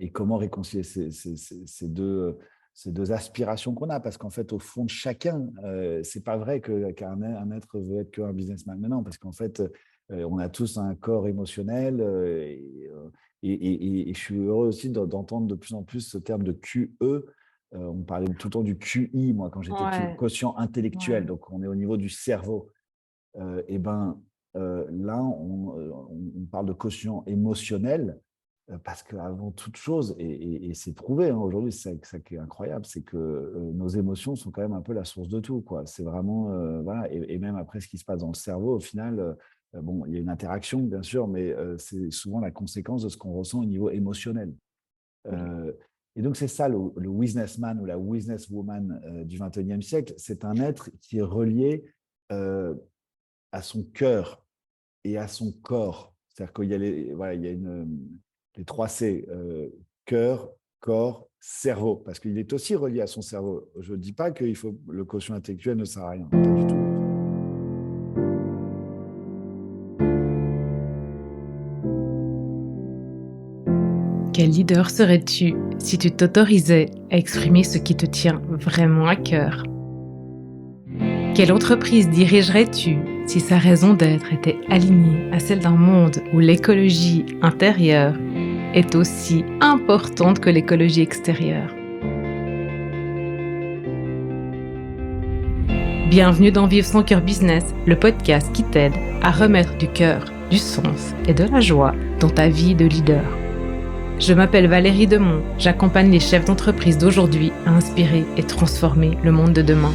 et comment réconcilier ces deux aspirations qu'on a. Parce qu'en fait, au fond de chacun, c'est pas vrai qu'un être veut être qu'un businessman. Mais non, parce qu'en fait, on a tous un corps émotionnel et je suis heureux aussi d'entendre de plus en plus ce terme de QE. On me parlait tout le temps du QI, moi, quand j'étais petit, Ouais, quotient intellectuel. ouais. Donc, on est au niveau du cerveau. Et ben, là, on parle de quotient émotionnel parce qu'avant toute chose, et c'est prouvé aujourd'hui, c'est ça qui est incroyable, c'est que nos émotions sont quand même un peu la source de tout, quoi. C'est vraiment, voilà, et même après ce qui se passe dans le cerveau, au final, bon, il y a une interaction, bien sûr, mais c'est souvent la conséquence de ce qu'on ressent au niveau émotionnel. Oui. Euh, et donc, c'est ça le businessman ou la businesswoman du 21e siècle. C'est un être qui est relié euh, à son cœur et à son corps. C'est-à-dire qu'il y a voilà, il y a les trois C, cœur, corps, cerveau, parce qu'il est aussi relié à son cerveau. Je ne dis pas que le quotient intellectuel ne sert à rien, pas du tout. Quel leader serais-tu si tu t'autorisais à exprimer ce qui te tient vraiment à cœur? Quelle entreprise dirigerais-tu si sa raison d'être était alignée à celle d'un monde où l'écologie intérieure est aussi importante que l'écologie extérieure? Bienvenue dans Vivre son cœur business, le podcast qui t'aide à remettre du cœur, du sens et de la joie dans ta vie de leader. Je m'appelle Valérie Demont, j'accompagne les chefs d'entreprise d'aujourd'hui à inspirer et transformer le monde de demain.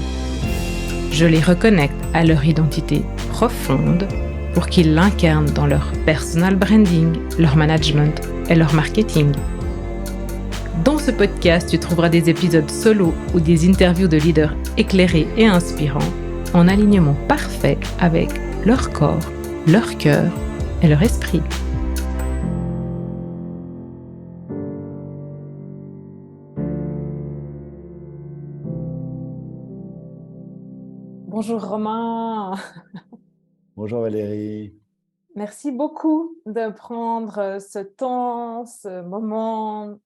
Je les reconnecte à leur identité profonde pour qu'ils l'incarnent dans leur personal branding, leur management et leur marketing. Dans ce podcast, tu trouveras des épisodes solo ou des interviews de leaders éclairés et inspirants en alignement parfait avec leur corps, leur cœur et leur esprit. Bonjour Romain, Bonjour Valérie. merci beaucoup de prendre ce temps, ce moment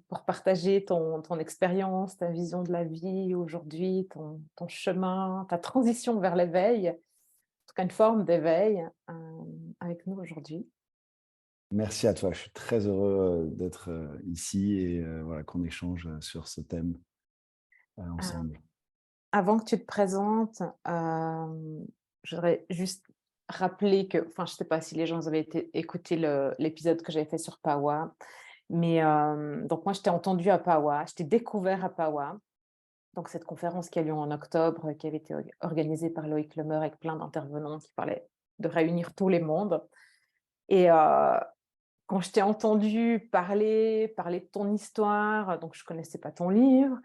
pour partager ton expérience, ta vision de la vie aujourd'hui, ton chemin, ta transition vers l'éveil, en tout cas une forme d'éveil avec nous aujourd'hui. Merci à toi. Je suis très heureux d'être ici et voilà, qu'on échange sur ce thème Euh, ensemble. Avant que tu te présentes, je voudrais juste rappeler que, enfin, je ne sais pas si les gens avaient écouté l'épisode que j'avais fait sur Pawa, mais donc moi, je t'ai entendu à Pawa, je t'ai découvert à Pawa, donc cette conférence qui a lieu en octobre, qui avait été organisée par Loïc Lemer avec plein d'intervenants qui parlaient de réunir tous les mondes. Et quand je t'ai entendu parler de ton histoire, donc je ne connaissais pas ton livre,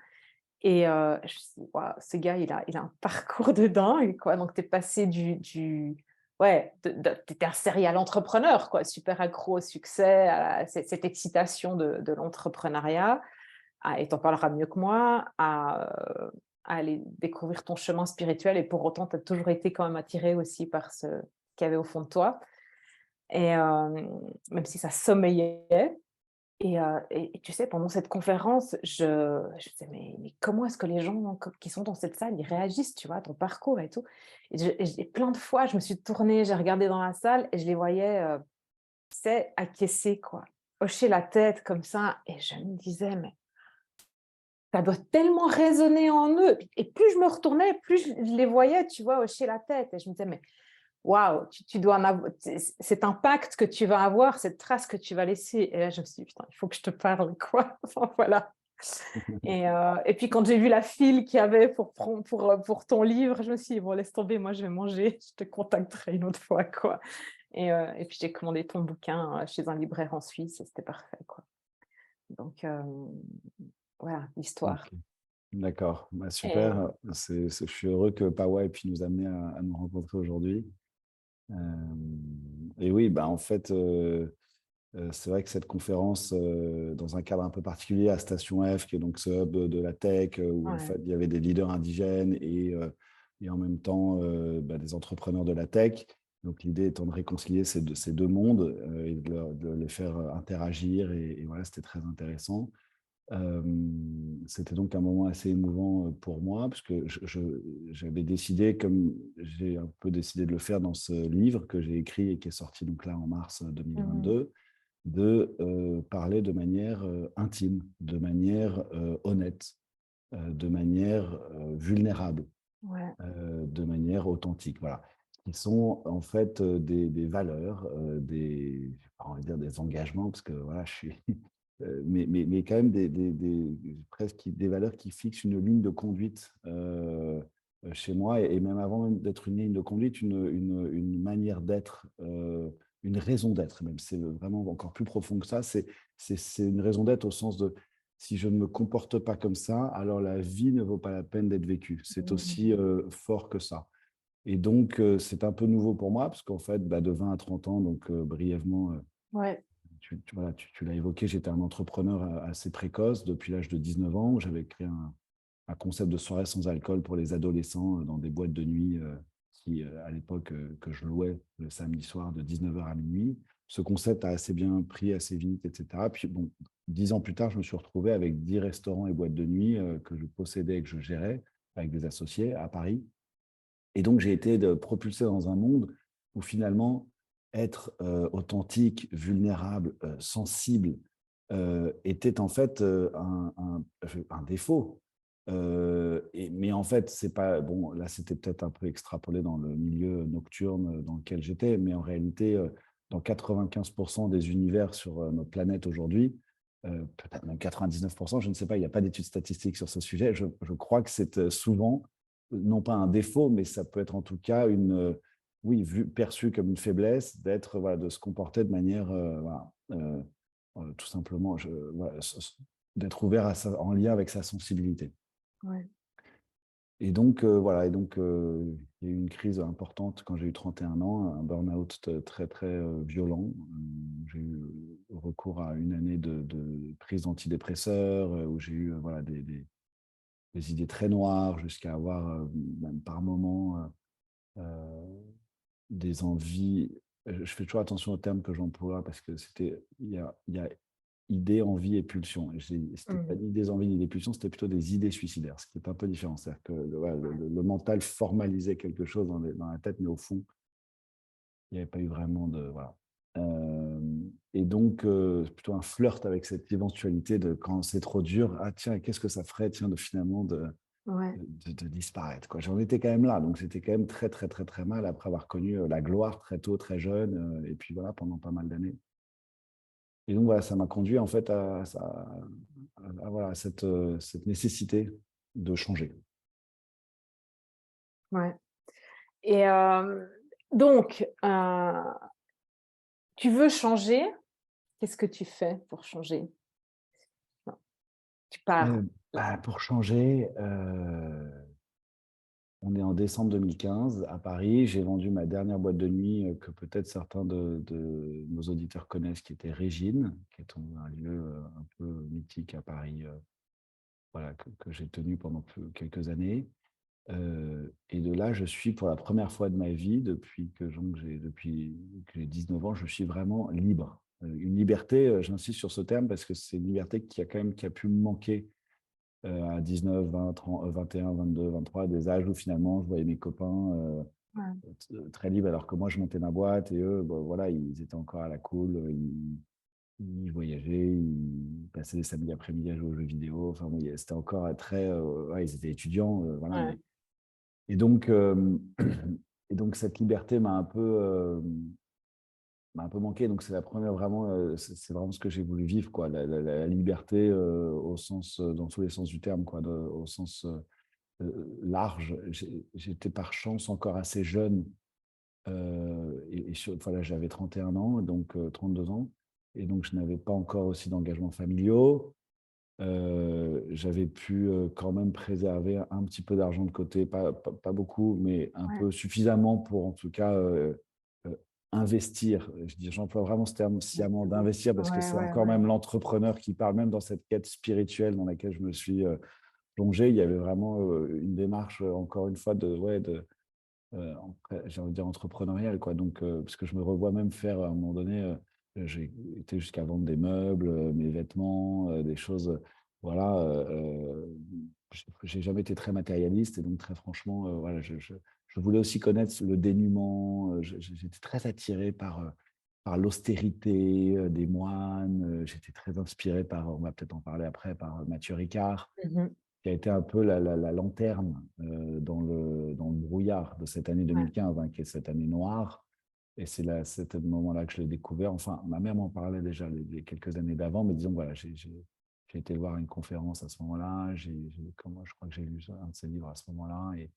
et je me suis dit: «Waouh, ce gars, il a un parcours de dingue, quoi». Donc tu es passé ouais, tu étais un serial entrepreneur, quoi, super accro au succès, à cette excitation de l'entrepreneuriat, et tu en parleras mieux que moi, à aller découvrir ton chemin spirituel et pour autant, tu as toujours été quand même attiré aussi par ce qu'il y avait au fond de toi et même si ça sommeillait. Et tu sais, pendant cette conférence, je disais: «Mais comment est-ce que les gens qui sont dans cette salle, ils réagissent, tu vois, à ton parcours et tout?» Et plein de fois, je me suis tournée, j'ai regardé dans la salle et je les voyais, tu sais, acquiescer, quoi, hocher la tête comme ça et je me disais: «Mais ça doit tellement résonner en eux» et plus je me retournais, plus je les voyais, tu vois, hocher la tête et je me disais: «Mais waouh, tu dois en avoir cet impact que tu vas avoir, cette trace que tu vas laisser» et là, je me suis dit: «Putain, il faut que je te parle, quoi». Enfin, voilà et puis quand j'ai vu la file qu'il y avait pour ton livre, je me suis dit: «Bon, laisse tomber, moi, je vais manger, je te contacterai une autre fois, quoi» et puis j'ai commandé ton bouquin, chez un libraire en Suisse et c'était parfait, quoi. Donc voilà, l'histoire Ok. D'accord, bah, et super. Je suis heureux que Pawa ait pu nous amener à nous rencontrer aujourd'hui. Et oui, bah, en fait, c'est vrai que cette conférence, dans un cadre un peu particulier à Station F, qui est donc ce hub de la tech, où en ouais, fait, il y avait des leaders indigènes et en même temps bah, des entrepreneurs de la tech, Donc, l'idée étant de réconcilier ces deux mondes et de les faire interagir. Et voilà, c'était très intéressant. C'était donc un moment assez émouvant pour moi, parce que j'avais décidé, comme j'ai un peu décidé de le faire dans ce livre que j'ai écrit et qui est sorti donc là en mars Mmh. 2022, de parler de manière intime, de manière honnête, de manière vulnérable, Ouais. de manière authentique, voilà. Qui sont en fait des valeurs, j'ai pas envie de dire des engagements, parce que voilà, je suis, mais quand même presque des valeurs qui fixent une ligne de conduite chez moi, et même avant même d'être une ligne de conduite, une manière d'être, une raison d'être même. C'est vraiment encore plus profond que ça. C'est une raison d'être au sens de si je ne me comporte pas comme ça, alors la vie ne vaut pas la peine d'être vécue. C'est Mmh. aussi fort que ça. Et donc, c'est un peu nouveau pour moi, parce qu'en fait, bah, de 20 à 30 ans, donc brièvement, Ouais. voilà, tu l'as évoqué, j'étais un entrepreneur assez précoce depuis l'âge de 19 ans, où j'avais créé un concept de soirée sans alcool pour les adolescents dans des boîtes de nuit à l'époque, que je louais le samedi soir de 19h à minuit. Ce concept a assez bien pris, assez vite, etc. Puis, bon, 10 ans plus tard, je me suis retrouvé avec 10 restaurants et boîtes de nuit que je possédais et que je gérais avec des associés à Paris. Et donc, j'ai été propulsé dans un monde où finalement, être authentique, vulnérable, sensible, était en fait un défaut. Mais en fait, c'est pas. Bon, là, c'était peut-être un peu extrapolé dans le milieu nocturne dans lequel j'étais, mais en réalité, dans 95% des univers sur notre planète aujourd'hui, peut-être même 99%, je ne sais pas, il n'y a pas d'études statistiques sur ce sujet. Je crois que c'est souvent non pas un défaut, mais ça peut être en tout cas oui, perçu comme une faiblesse d'être, voilà, de se comporter de manière, voilà, tout simplement, voilà, d'être ouvert en lien avec sa sensibilité. Ouais. Et donc, voilà, il y a eu une crise importante quand j'ai eu 31 ans, un burn-out très, très violent. J'ai eu recours à une année de prise d'antidépresseurs, où j'ai eu voilà, des idées très noires, jusqu'à avoir même par moments des envies. Je fais toujours attention aux termes que j'emploie, parce que il y a idées, envies et pulsions. Et c'était pas Mmh. ni des envies ni des pulsions, c'était plutôt des idées suicidaires, ce qui est un peu différent. C'est-à-dire que voilà, Ouais. le mental formalisait quelque chose dans la tête, mais au fond, il n'y avait pas eu vraiment de. Voilà. Et donc, c'est plutôt un flirt avec cette éventualité de quand c'est trop dur, ah tiens, qu'est-ce que ça ferait, tiens, de finalement Ouais. de disparaître, quoi. J'en étais quand même là, donc c'était quand même très, très, très, très mal après avoir connu la gloire très tôt, très jeune, et puis voilà, pendant pas mal d'années. Et donc voilà, ça m'a conduit en fait voilà, cette nécessité de changer. Ouais. Et donc, tu veux changer, qu'est-ce que tu fais pour changer? Non, tu pars Pour changer, on est en décembre 2015 à Paris. J'ai vendu ma dernière boîte de nuit que peut-être certains de nos auditeurs connaissent, qui était Régine, qui est un lieu un peu mythique à Paris, voilà, que j'ai tenu pendant quelques années. Et de là, je suis pour la première fois de ma vie, depuis que j'ai 19 ans, je suis vraiment libre. Une liberté, j'insiste sur ce terme parce que c'est une liberté qui a pu me manquer à 19, 20, 30, 21, 22, 23, des âges où finalement je voyais mes copains ouais. très libres, alors que moi je montais ma boîte et eux, bon, voilà, ils étaient encore à la cool, ils voyageaient, ils passaient des samedis après-midi à jouer aux jeux vidéo. Enfin, bon, c'était encore très, ouais, ils étaient étudiants, voilà, Ouais. et donc, et donc cette liberté m'a un peu manqué. Donc c'est la première vraiment, c'est vraiment ce que j'ai voulu vivre, quoi. La liberté au sens, dans tous les sens du terme, quoi, au sens large. J'étais par chance encore assez jeune. Voilà, j'avais 31 ans, donc 32 ans. Et donc je n'avais pas encore aussi d'engagements familiaux. J'avais pu quand même préserver un petit peu d'argent de côté, pas beaucoup, mais un Ouais. peu suffisamment pour en tout cas investir. J'emploie vraiment ce terme sciemment, d'investir, parce que Ouais, c'est ouais, encore ouais. même l'entrepreneur qui parle, même dans cette quête spirituelle dans laquelle je me suis plongé. Il y avait vraiment une démarche, encore une fois, j'ai envie de dire entrepreneurial, quoi. Donc, parce que je me revois même faire, à un moment donné, j'ai été jusqu'à vendre des meubles, mes vêtements, des choses, voilà. J'ai jamais été très matérialiste et donc très franchement, voilà, je voulais aussi connaître le dénuement. J'étais très attiré par l'austérité des moines. J'étais très inspiré par, on va peut-être en parler après, par Mathieu Ricard, Mmh. qui a été un peu la lanterne dans le brouillard de cette année Ouais, 2015, hein, qui est cette année noire. Et c'est là, c'est à ce moment-là que je l'ai découvert. Enfin, ma mère m'en parlait déjà les quelques années d'avant, mais disons, voilà, j'ai été le voir à une conférence à ce moment-là. Je crois que j'ai lu un de ses livres à ce moment-là. Et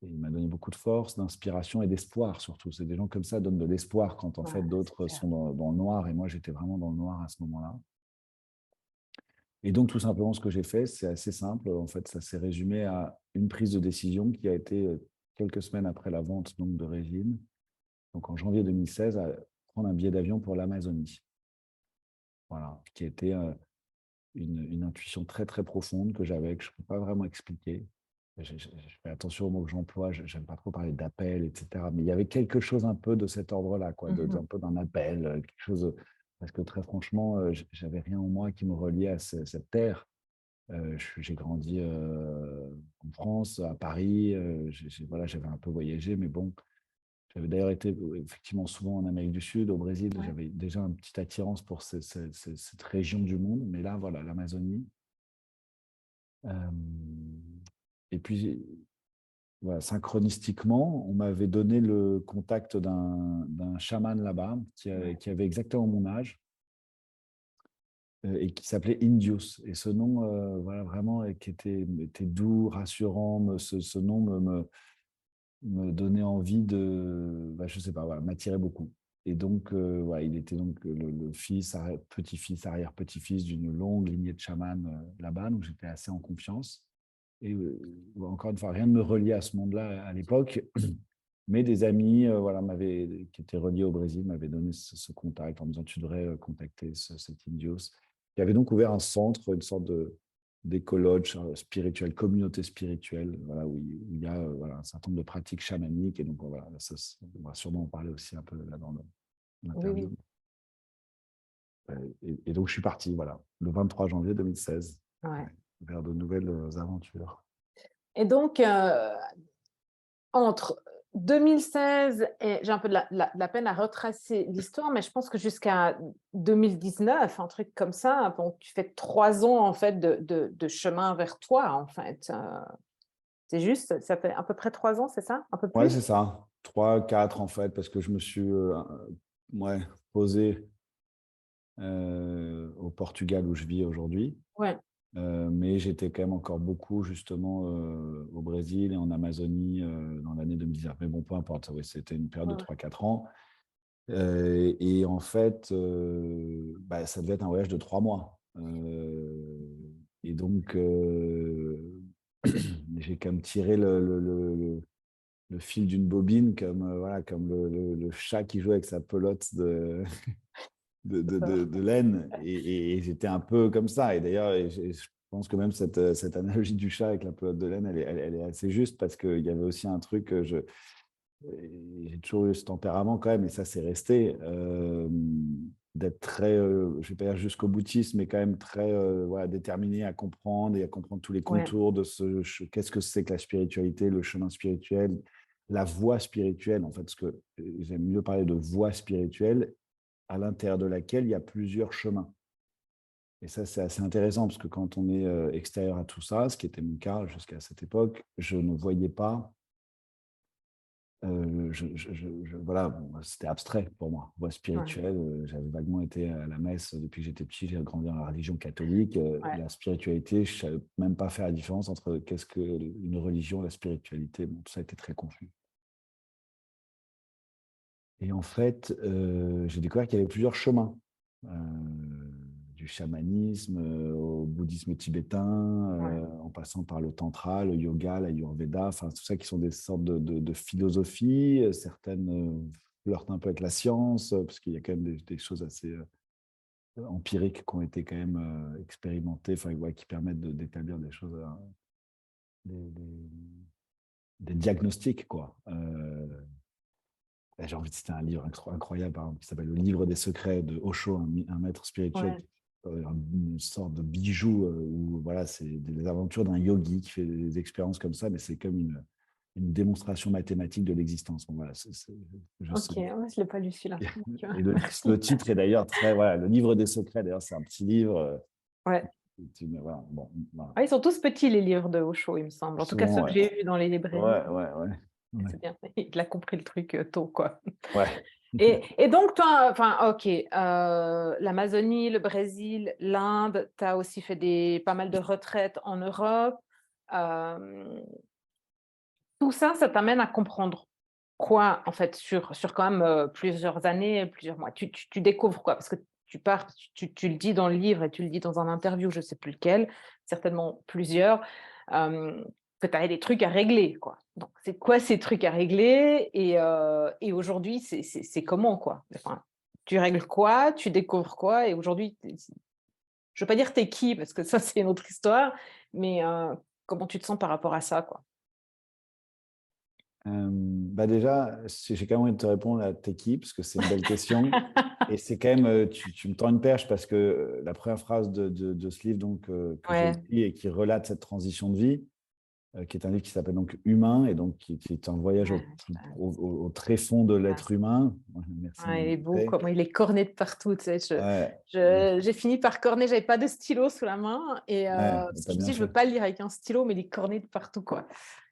il m'a donné beaucoup de force, d'inspiration et d'espoir surtout. C'est des gens comme ça donnent de l'espoir quand en ouais, fait c'est d'autres clair. sont dans le noir. Et moi, j'étais vraiment dans le noir à ce moment-là. Et donc, tout simplement, ce que j'ai fait, c'est assez simple. En fait, ça s'est résumé à une prise de décision qui a été quelques semaines après la vente donc, de Résine, donc en janvier 2016, à prendre un billet d'avion pour l'Amazonie. Voilà, qui était une intuition très, très profonde que j'avais, que je ne peux pas vraiment expliquer. Je fais attention aux mots que j'emploie, je n'aime pas trop parler d'appel, etc. Mais il y avait quelque chose un peu de cet ordre-là, quoi, Mmh. un peu d'un appel, quelque chose, parce que très franchement, j'avais rien en moi qui me reliait à cette terre. J'ai grandi en France, à Paris. Voilà, j'avais un peu voyagé, mais bon, j'avais d'ailleurs été effectivement souvent en Amérique du Sud, au Brésil. Ouais, J'avais déjà une petite attirance pour cette région du monde. Mais là, voilà, l'Amazonie. Euh, et puis, voilà, synchronistiquement, on m'avait donné le contact d'un chaman là-bas ouais. qui avait exactement mon âge et qui s'appelait Indius. Et ce nom, voilà, vraiment, qui était doux, rassurant. Ce nom me donnait envie de, bah, je sais pas, voilà, m'attirait beaucoup. Et donc, voilà, il était donc le fils, petit-fils, arrière-petit-fils d'une longue lignée de chamans là-bas. Donc, j'étais assez en confiance. Et encore une fois, rien ne me reliait à ce monde-là à l'époque. Mais des amis voilà, qui étaient reliés au Brésil m'avaient donné ce contact en me disant tu devrais contacter cet Indios, qui avait donc ouvert un centre, une sorte d'écologe spirituelle, communauté spirituelle, voilà, où il y a voilà, un certain nombre de pratiques chamaniques. Et donc voilà, on va sûrement en parler aussi un peu là dans Oui, oui, l'interview. Et donc je suis parti, voilà, le 23 janvier 2016, ouais. ouais, vers de nouvelles aventures. Et donc, entre 2016 et j'ai un peu de la peine à retracer l'histoire, mais je pense que jusqu'à 2019, un truc comme ça, bon, tu fais 3 ans, en fait, de chemin vers toi, en fait, c'est juste? Ça fait à peu près 3 ans, c'est ça? Un peu Ouais, plus? c'est ça. 3, 4 en fait, parce que je me suis ouais, posé au Portugal où je vis aujourd'hui. Ouais, Mais j'étais quand même encore beaucoup justement au Brésil et en Amazonie dans l'année 2019. Mais bon, peu importe, oui, c'était une période ouais, de ouais. 3, 4 ans. Et en fait, bah, ça devait être un voyage de 3 mois. Et donc, j'ai quand même tiré le fil d'une bobine, comme, voilà, comme le chat qui joue avec sa pelote D'accord. de laine. Et j'étais un peu comme ça. Et d'ailleurs, je pense que même cette analogie du chat avec la pelote de laine, elle est assez juste parce qu'il y avait aussi un truc, j'ai toujours eu ce tempérament quand même, et ça, c'est resté, d'être très, je vais pas dire jusqu'au boutiste, mais quand même très voilà, déterminé à comprendre et à comprendre tous les Ouais, contours de qu'est-ce que c'est que la spiritualité, le chemin spirituel, la voie spirituelle, en fait, parce que j'aime mieux parler de voie spirituelle à l'intérieur de laquelle il y a plusieurs chemins. Et ça, c'est assez intéressant parce que quand on est extérieur à tout ça, ce qui était mon cas jusqu'à cette époque, je ne voyais pas. Voilà, bon, c'était abstrait pour moi. Voie ouais, spirituelle, j'avais vaguement été à la messe depuis que j'étais petit, j'ai grandi dans la religion catholique. ouais. La spiritualité, je ne savais même pas faire la différence entre qu'est-ce qu'une religion, la spiritualité. Bon, tout ça était très confus. Et en fait, j'ai découvert qu'il y avait plusieurs chemins, du chamanisme au bouddhisme tibétain, Ouais, en passant par le tantra, le yoga, l'ayurveda, enfin tout ça qui sont des sortes de philosophies. Certaines flirtent un peu avec la science, parce qu'il y a quand même des choses assez empiriques qui ont été quand même expérimentées, enfin, ouais, qui permettent d'établir des choses, des, des diagnostics, quoi. J'ai envie de citer un livre incroyable, par exemple, qui s'appelle Le Livre des Secrets de Osho, un maître spirituel, Ouais. une sorte de bijou où voilà, c'est des aventures d'un yogi qui fait des expériences comme ça, mais c'est comme une démonstration mathématique de l'existence. Bon, voilà, je Ok, sais. ouais, je ne l'ai pas lu celui-là. Et le titre est d'ailleurs très, voilà, Le Livre des Secrets, d'ailleurs, c'est un petit livre. Ouais. Voilà, bon, voilà. Ouais, ils sont tous petits, les livres de Osho, il me semble. En tout cas, ceux Souvent, que ouais. j'ai vus dans les librairies. Ouais. C'est bien. Il a compris le truc tôt, quoi. Ouais. Et donc, toi, enfin, ok, l'Amazonie, le Brésil, l'Inde, tu as aussi fait pas mal de retraites en Europe. Euh, Tout ça, ça t'amène à comprendre quoi, en fait, sur quand même plusieurs années, plusieurs mois. Tu découvres quoi? Parce que tu pars, tu le dis dans le livre et tu le dis dans un interview, je ne sais plus lequel, certainement plusieurs, euh, que tu avais des trucs à régler, quoi. Donc, c'est quoi ces trucs à régler? Et aujourd'hui, c'est comment, quoi? Enfin, tu règles quoi? Tu découvres quoi? Et aujourd'hui, je ne veux pas dire t'es qui, parce que ça, c'est une autre histoire, mais comment tu te sens par rapport à ça, quoi? Bah déjà, j'ai quand même envie de te répondre à tes qui, parce que c'est une belle question. Et c'est quand même, tu me tends une perche parce que la première phrase de ce livre donc, que j'ai Ouais, écrit et qui relate cette transition de vie, qui est un livre qui s'appelle donc Humain et donc qui est un voyage ouais, au tréfond de ouais. l'être humain. Ouais, merci de Ouais, me il est beau, montrer. comment il est corné de partout, tu sais. Ouais, J'ai fini par corner, j'avais pas de stylo sous la main et ouais, parce que t'as je me bien dis, je veux fait. pas le lire avec un stylo, mais il est corné de partout, quoi.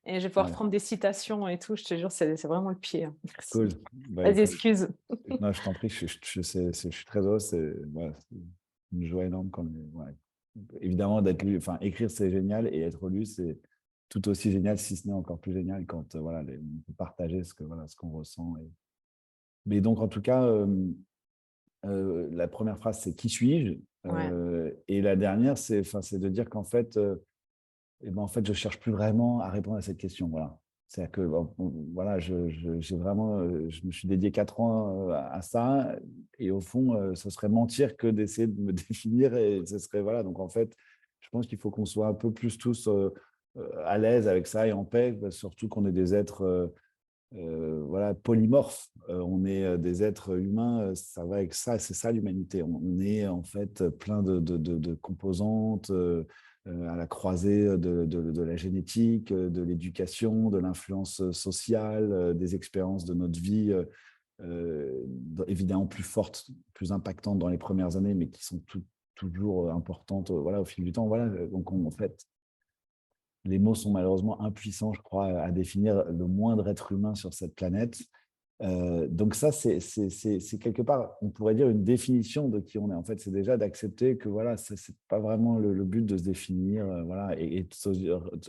Et je vais pouvoir Ouais, prendre des citations et tout, je te jure, c'est vraiment le pied, hein. Merci. cool. Bah Vas-y, écoute, excuse. non, je t'en prie, je suis très heureux. C'est voilà, c'est une joie énorme quand ouais. Évidemment, d'être lu, enfin, écrire, c'est génial et être lu, c'est tout aussi génial, si ce n'est encore plus génial quand voilà, on peut partager voilà, ce qu'on ressent. Mais donc, en tout cas, la première phrase, c'est qui suis-je? Ouais, Et la dernière, c'est de dire qu'en fait, et ben, en fait, je cherche plus vraiment à répondre à cette question. Voilà. C'est-à-dire que voilà, j'ai vraiment, je me suis dédié 4 ans à ça, et au fond, ce serait mentir que d'essayer de me définir, et ce serait voilà. Donc en fait, je pense qu'il faut qu'on soit un peu plus tous à l'aise avec ça et en paix, surtout qu'on est des êtres voilà, polymorphes. On est des êtres humains, ça va avec ça, c'est ça l'humanité. On est en fait plein de composantes à la croisée de la génétique, de l'éducation, de l'influence sociale, des expériences de notre vie, évidemment plus fortes, plus impactantes dans les premières années, mais qui sont toujours importantes voilà, au fil du temps. Voilà. Donc, en fait, les mots sont malheureusement impuissants, je crois, à définir le moindre être humain sur cette planète. Donc ça, c'est quelque part, on pourrait dire, une définition de qui on est. En fait, c'est déjà d'accepter que voilà, c'est pas vraiment le but de se définir, voilà, et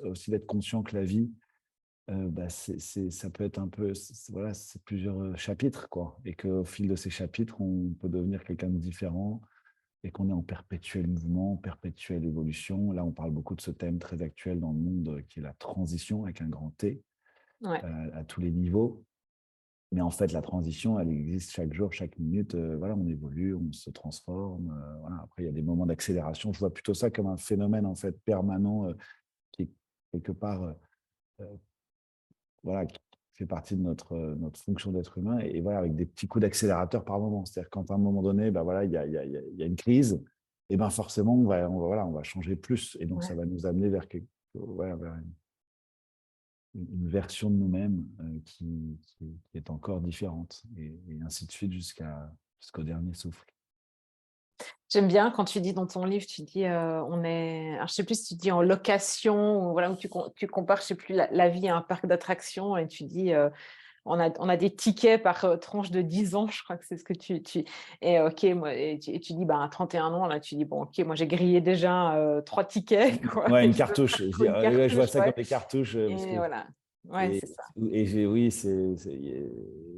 aussi d'être conscient que la vie, bah, ça peut être un peu, voilà, c'est plusieurs chapitres, quoi, et qu'au fil de ces chapitres, on peut devenir quelqu'un de différent et qu'on est en perpétuel mouvement, perpétuelle évolution. Là, on parle beaucoup de ce thème très actuel dans le monde qui est la transition avec un grand T ouais, à tous les niveaux. Mais en fait, la transition, elle existe chaque jour, chaque minute. Voilà, on évolue, on se transforme. Voilà. Après, il y a des moments d'accélération. Je vois plutôt ça comme un phénomène en fait permanent qui est quelque part, euh, voilà, qui fait partie de notre fonction d'être humain. Et voilà, avec des petits coups d'accélérateur par moment. C'est-à-dire quand à un moment donné, ben voilà, il y a une crise, et ben forcément, voilà, on va changer plus. Et donc, ça ouais. va nous amener voilà, vers une version de nous-mêmes qui est encore différente, et ainsi de suite jusqu'au dernier souffle. J'aime bien quand tu dis dans ton livre, tu dis on est, alors, je sais plus si tu dis en location ou voilà où tu compares, je sais plus la vie à un parc d'attractions et tu dis on a des tickets par tranche de 10 ans, je crois que c'est ce que et ok moi et tu dis bah à 31 ans là tu dis bon ok moi j'ai grillé déjà 3 tickets quoi Ouais, et une je veux pas cartouche. trop une Je vois cartouche ça comme ouais des cartouches, parce et que voilà ouais c'est ça oui,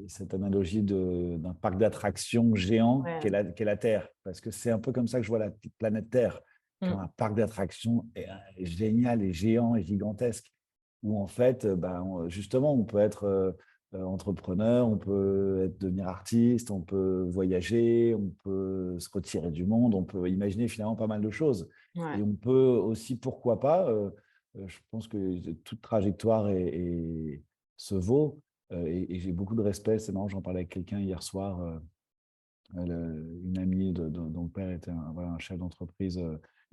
cette analogie d'un parc d'attractions géant ouais qu'est la Terre. Parce que c'est un peu comme ça que je vois la planète Terre, comme mm, un parc d'attractions génial et géant et gigantesque, où en fait, justement, on peut être entrepreneur, on peut devenir artiste, on peut voyager, on peut se retirer du monde, on peut imaginer finalement pas mal de choses. Et ouais on peut aussi, pourquoi pas, je pense que toute trajectoire se vaut. Et j'ai beaucoup de respect. C'est marrant, j'en parlais avec quelqu'un hier soir, une amie dont le père était voilà, un chef d'entreprise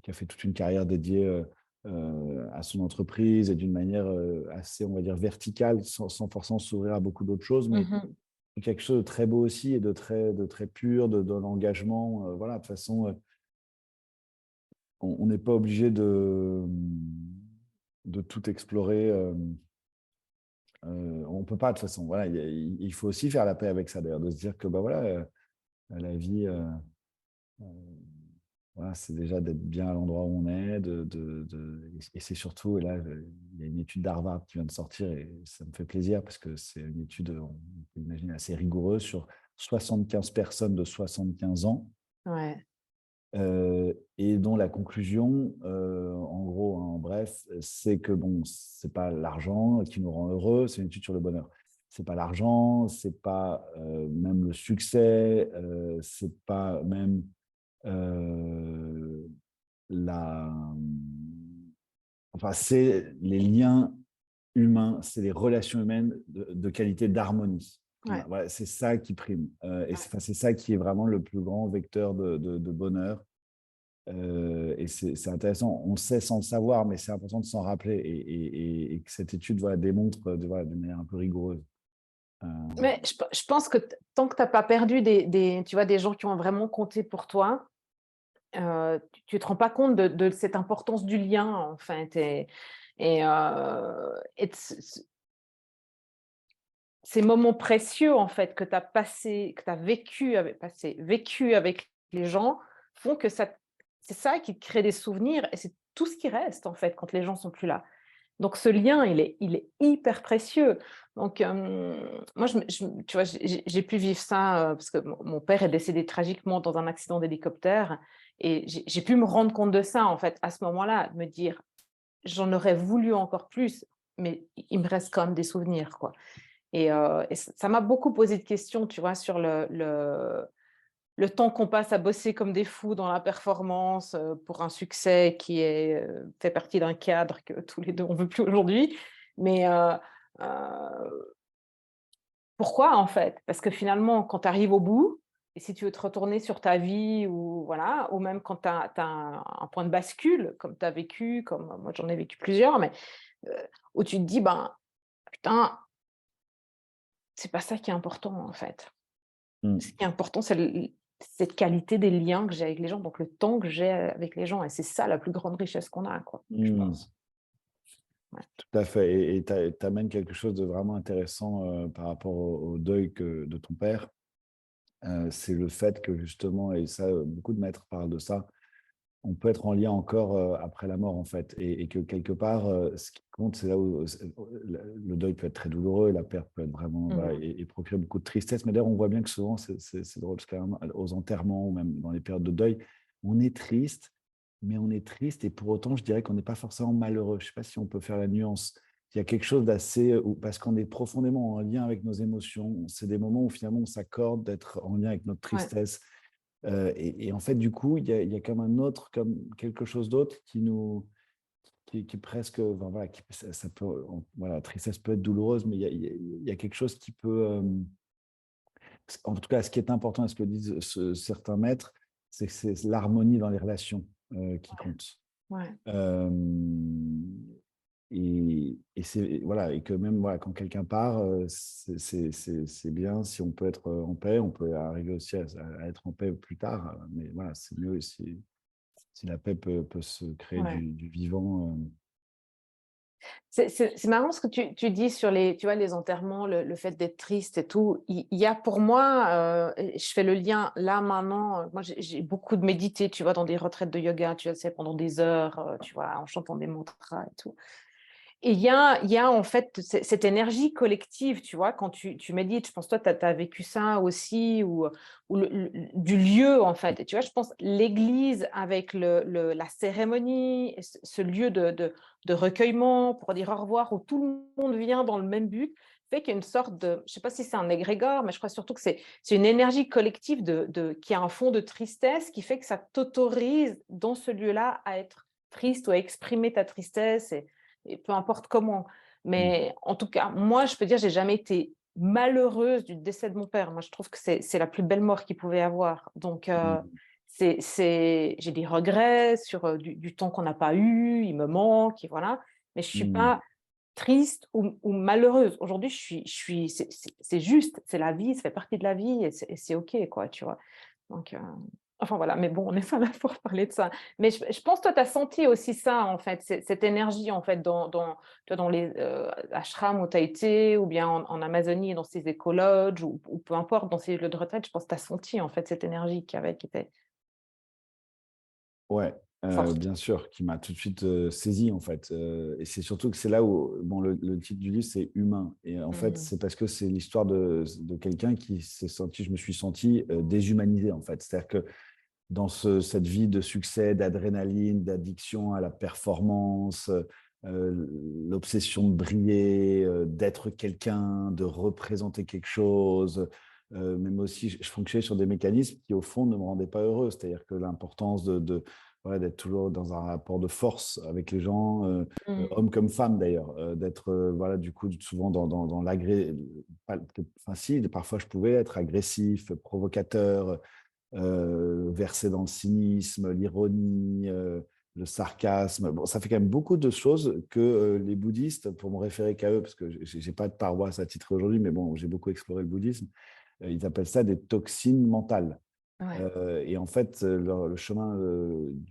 qui a fait toute une carrière dédiée à son entreprise et d'une manière assez, on va dire, verticale, sans forcément s'ouvrir à beaucoup d'autres choses, mais Mhm. quelque chose de très beau aussi et de très pur, de l'engagement. Voilà, de toute façon, on n'est pas obligé de tout explorer. On ne peut pas, de toute façon. Voilà, il faut aussi faire la paix avec ça, d'ailleurs, de se dire que bah, voilà, la vie, euh, voilà, c'est déjà d'être bien à l'endroit où on est. Et c'est surtout, et là, il y a une étude d'Harvard qui vient de sortir et ça me fait plaisir parce que c'est une étude, on peut imaginer, assez rigoureuse sur 75 personnes de 75 ans. Ouais, Et dont la conclusion, en gros, hein, en bref, c'est que bon, c'est pas l'argent qui nous rend heureux, c'est une étude sur le bonheur. C'est pas l'argent, c'est pas même le succès, c'est pas même euh, la, enfin, c'est les liens humains, c'est les relations humaines de qualité d'harmonie qu'on a. ouais, Voilà, c'est ça qui prime. Et ouais. c'est ça qui est vraiment le plus grand vecteur de bonheur. Et c'est intéressant. On le sait sans le savoir, mais c'est important de s'en rappeler et que cette étude voilà, démontre voilà, d'une manière un peu rigoureuse. Euh, Mais je pense que tant que tu n'as pas perdu tu vois, des gens qui ont vraiment compté pour toi, tu ne te rends pas compte de cette importance du lien, en fait. Ces moments précieux, en fait, que tu as passé, que tu as vécu avec les gens, font que c'est ça qui te crée des souvenirs et c'est tout ce qui reste, en fait, quand les gens sont plus là. Donc ce lien, il est hyper précieux. Donc moi, tu vois, j'ai pu vivre ça parce que mon père est décédé tragiquement dans un accident d'hélicoptère et j'ai pu me rendre compte de ça, en fait, à ce moment-là, de me dire, j'en aurais voulu encore plus, mais il me reste quand même des souvenirs, quoi. Et ça m'a beaucoup posé de questions, tu vois, sur le temps qu'on passe à bosser comme des fous dans la performance pour un succès qui fait partie d'un cadre que tous les deux on veut plus aujourd'hui. Mais pourquoi en fait? Parce que finalement, quand tu arrives au bout, et si tu veux te retourner sur ta vie ou voilà, ou même quand tu as un point de bascule, comme tu as vécu, comme moi j'en ai vécu plusieurs, mais où tu te dis, ben putain, c'est pas ça qui est important en fait. mm, Ce qui est important, c'est cette qualité des liens que j'ai avec les gens, donc le temps que j'ai avec les gens et c'est ça la plus grande richesse qu'on a, quoi, je mm, pense. Ouais. tout à fait. Et tu amènes quelque chose de vraiment intéressant par rapport au deuil de ton père. C'est le fait que justement, et ça, beaucoup de maîtres parlent de ça, on peut être en lien encore après la mort, en fait. Et que quelque part, ce qui compte, c'est là où le deuil peut être très douloureux, et la perte peut être vraiment, voilà, Mmh. et procurer beaucoup de tristesse. Mais d'ailleurs, on voit bien que souvent, c'est drôle, parce qu'aux enterrements ou même dans les périodes de deuil, on est triste, mais on est triste, et pour autant, je dirais qu'on n'est pas forcément malheureux. Je ne sais pas si on peut faire la nuance. Il y a quelque chose d'assez, parce qu'on est profondément en lien avec nos émotions. C'est des moments où finalement on s'accorde d'être en lien avec notre Ouais, tristesse, et en fait, du coup, il y a comme un autre, comme quelque chose d'autre qui presque, enfin, voilà, ça peut, voilà, la tristesse peut être douloureuse, mais il y a quelque chose qui peut, en tout cas, ce qui est important, et ce que disent certains maîtres, c'est que c'est l'harmonie dans les relations qui compte. ouais. Euh, et c'est voilà, et que même voilà, quand quelqu'un part, c'est bien si on peut être en paix, on peut arriver aussi à être en paix plus tard, mais voilà, c'est mieux si la paix peut se créer Ouais. du vivant. C'est marrant ce que tu dis sur tu vois, les enterrements, le fait d'être triste et tout. Il y a pour moi, et je fais le lien là maintenant, moi j'ai beaucoup de médité, tu vois, dans des retraites de yoga, tu vois, c'est pendant des heures, tu vois, en chantant des mantras et tout. Et il y a en fait cette énergie collective, tu vois, quand tu médites, je pense toi, tu as vécu ça aussi, ou du lieu, en fait. Et tu vois, je pense l'église avec la cérémonie, ce lieu de recueillement pour dire au revoir, où tout le monde vient dans le même but, fait qu'il y a une sorte de, je ne sais pas si c'est un égrégore, mais je crois surtout que c'est une énergie collective qui a un fond de tristesse, qui fait que ça t'autorise dans ce lieu-là à être triste ou à exprimer ta tristesse. et peu importe comment. Mmh. Mais en tout cas, moi, je peux dire, j'ai jamais été malheureuse du décès de mon père. Moi, je trouve que c'est la plus belle mort qu'il pouvait avoir. Donc, Mmh. j'ai des regrets sur, du temps qu'on n'a pas eu, il me manque et voilà. Mais je suis Mmh. pas triste ou malheureuse. Aujourd'hui, c'est juste, c'est la vie, ça fait partie de la vie et c'est OK, quoi, tu vois? Donc, enfin voilà, mais bon, on n'est pas là pour parler de ça. Mais je pense, toi, tu as senti aussi ça, en fait, cette énergie, en fait, dans les, ashrams où tu as été ou bien en Amazonie, dans ces écologes ou peu importe, dans ces lieux de retraite, je pense que tu as senti, en fait, cette énergie qu'il y avait qui était Ouais, forte. bien sûr, qui m'a tout de suite, saisi, en fait, et c'est surtout que c'est là où bon, le titre du livre, c'est «Humain» et en fait, Mmh. c'est parce que c'est l'histoire de quelqu'un qui s'est senti je me suis senti, déshumanisé, en fait. C'est-à-dire que dans cette vie de succès, d'adrénaline, d'addiction à la performance, l'obsession de briller, d'être quelqu'un, de représenter quelque chose. Même aussi, je fonctionnais sur des mécanismes qui, au fond, ne me rendaient pas heureux. C'est-à-dire que l'importance voilà, d'être toujours dans un rapport de force avec les gens, Mmh. hommes comme femmes d'ailleurs, d'être voilà, du coup, souvent dans l'agré... Enfin, si, parfois je pouvais être agressif, provocateur, versé dans le cynisme, l'ironie, le sarcasme. Bon, ça fait quand même beaucoup de choses que les bouddhistes, pour me référer qu'à eux, parce que je n'ai pas de paroisse à titre aujourd'hui, mais bon, j'ai beaucoup exploré le bouddhisme, ils appellent ça des toxines mentales. Ouais. Et en fait, le chemin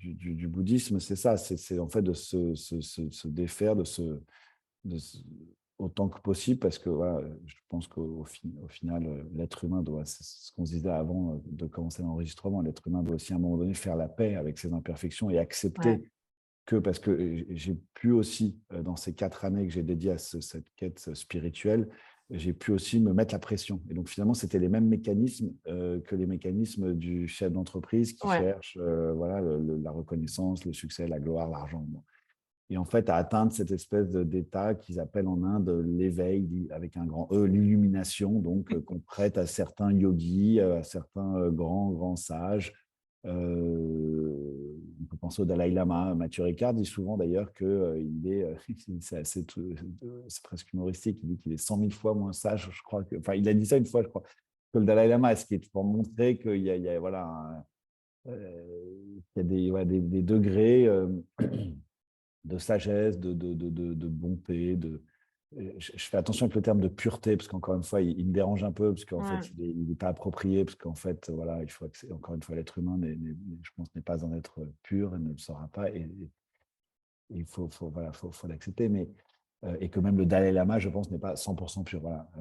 du bouddhisme, c'est ça, c'est en fait de se défaire, de s autant que possible parce que voilà, je pense au final, l'être humain doit c'est ce qu'on se disait avant, de commencer l'enregistrement, l'être humain doit aussi à un moment donné faire la paix avec ses imperfections et Ouais. accepter que parce que j'ai pu aussi, dans ces 4 années que j'ai dédiées à cette quête spirituelle, j'ai pu aussi me mettre la pression et donc finalement, c'était les mêmes mécanismes, que les mécanismes du chef d'entreprise qui Ouais. cherche, voilà, la reconnaissance, le succès, la gloire, l'argent. Et en fait, à atteindre cette espèce d'état qu'ils appellent en Inde l'éveil, avec un grand E, l'illumination, donc qu'on prête à certains yogis, à certains grands sages. On peut penser au Dalai Lama. Mathieu Ricard dit souvent d'ailleurs qu'il est, c'est c'est presque humoristique, il dit qu'il est 100 000 fois moins sage, je crois. Enfin, il a dit ça une fois, je crois, que le Dalai Lama, ce qui est pour montrer qu'il y a voilà, qu'il y a ouais, des degrés. De sagesse, de bonté. Je fais attention avec le terme de pureté, parce qu'encore une fois, il me dérange un peu, parce qu'en Ouais. fait, il n'est pas approprié, parce qu'en fait, voilà, il faut encore une fois, l'être humain, je pense, n'est pas un être pur et ne le sera pas. Et il voilà, faut l'accepter. Mais, et que même le Dalai Lama, je pense, n'est pas 100% pur. Voilà.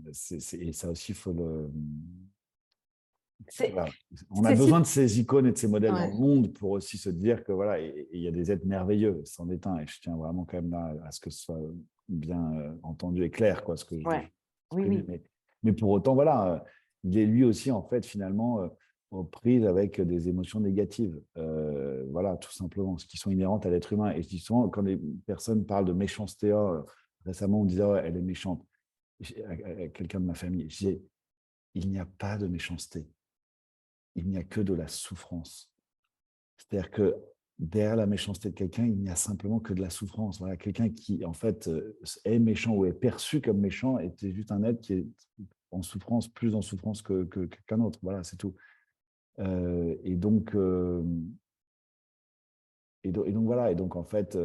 Et ça aussi, il faut le, C'est voilà. On a c'est besoin si de ces icônes et de ces modèles dans le ouais. monde pour aussi se dire que voilà, et il y a des êtres merveilleux, c'en est un. Et je tiens vraiment quand même là à ce que ce soit bien entendu et clair, quoi, ce que je veux Ouais. Oui, exprimer. oui. Mais pour autant, voilà, il est lui aussi, en fait, finalement, aux prises avec des émotions négatives. Voilà, tout simplement, ce qui sont inhérentes à l'être humain. Et je dis souvent, quand les personnes parlent de méchanceté, récemment, on disait, oh, elle est méchante. À quelqu'un de ma famille, je disais, il n'y a pas de méchanceté, il n'y a que de la souffrance. C'est-à-dire que derrière la méchanceté de quelqu'un, il n'y a simplement que de la souffrance. Voilà, quelqu'un qui, en fait, est méchant ou est perçu comme méchant était juste un être qui est en souffrance, plus en souffrance qu'un autre. Voilà, c'est tout. Et donc, et donc, voilà. Et donc, en fait,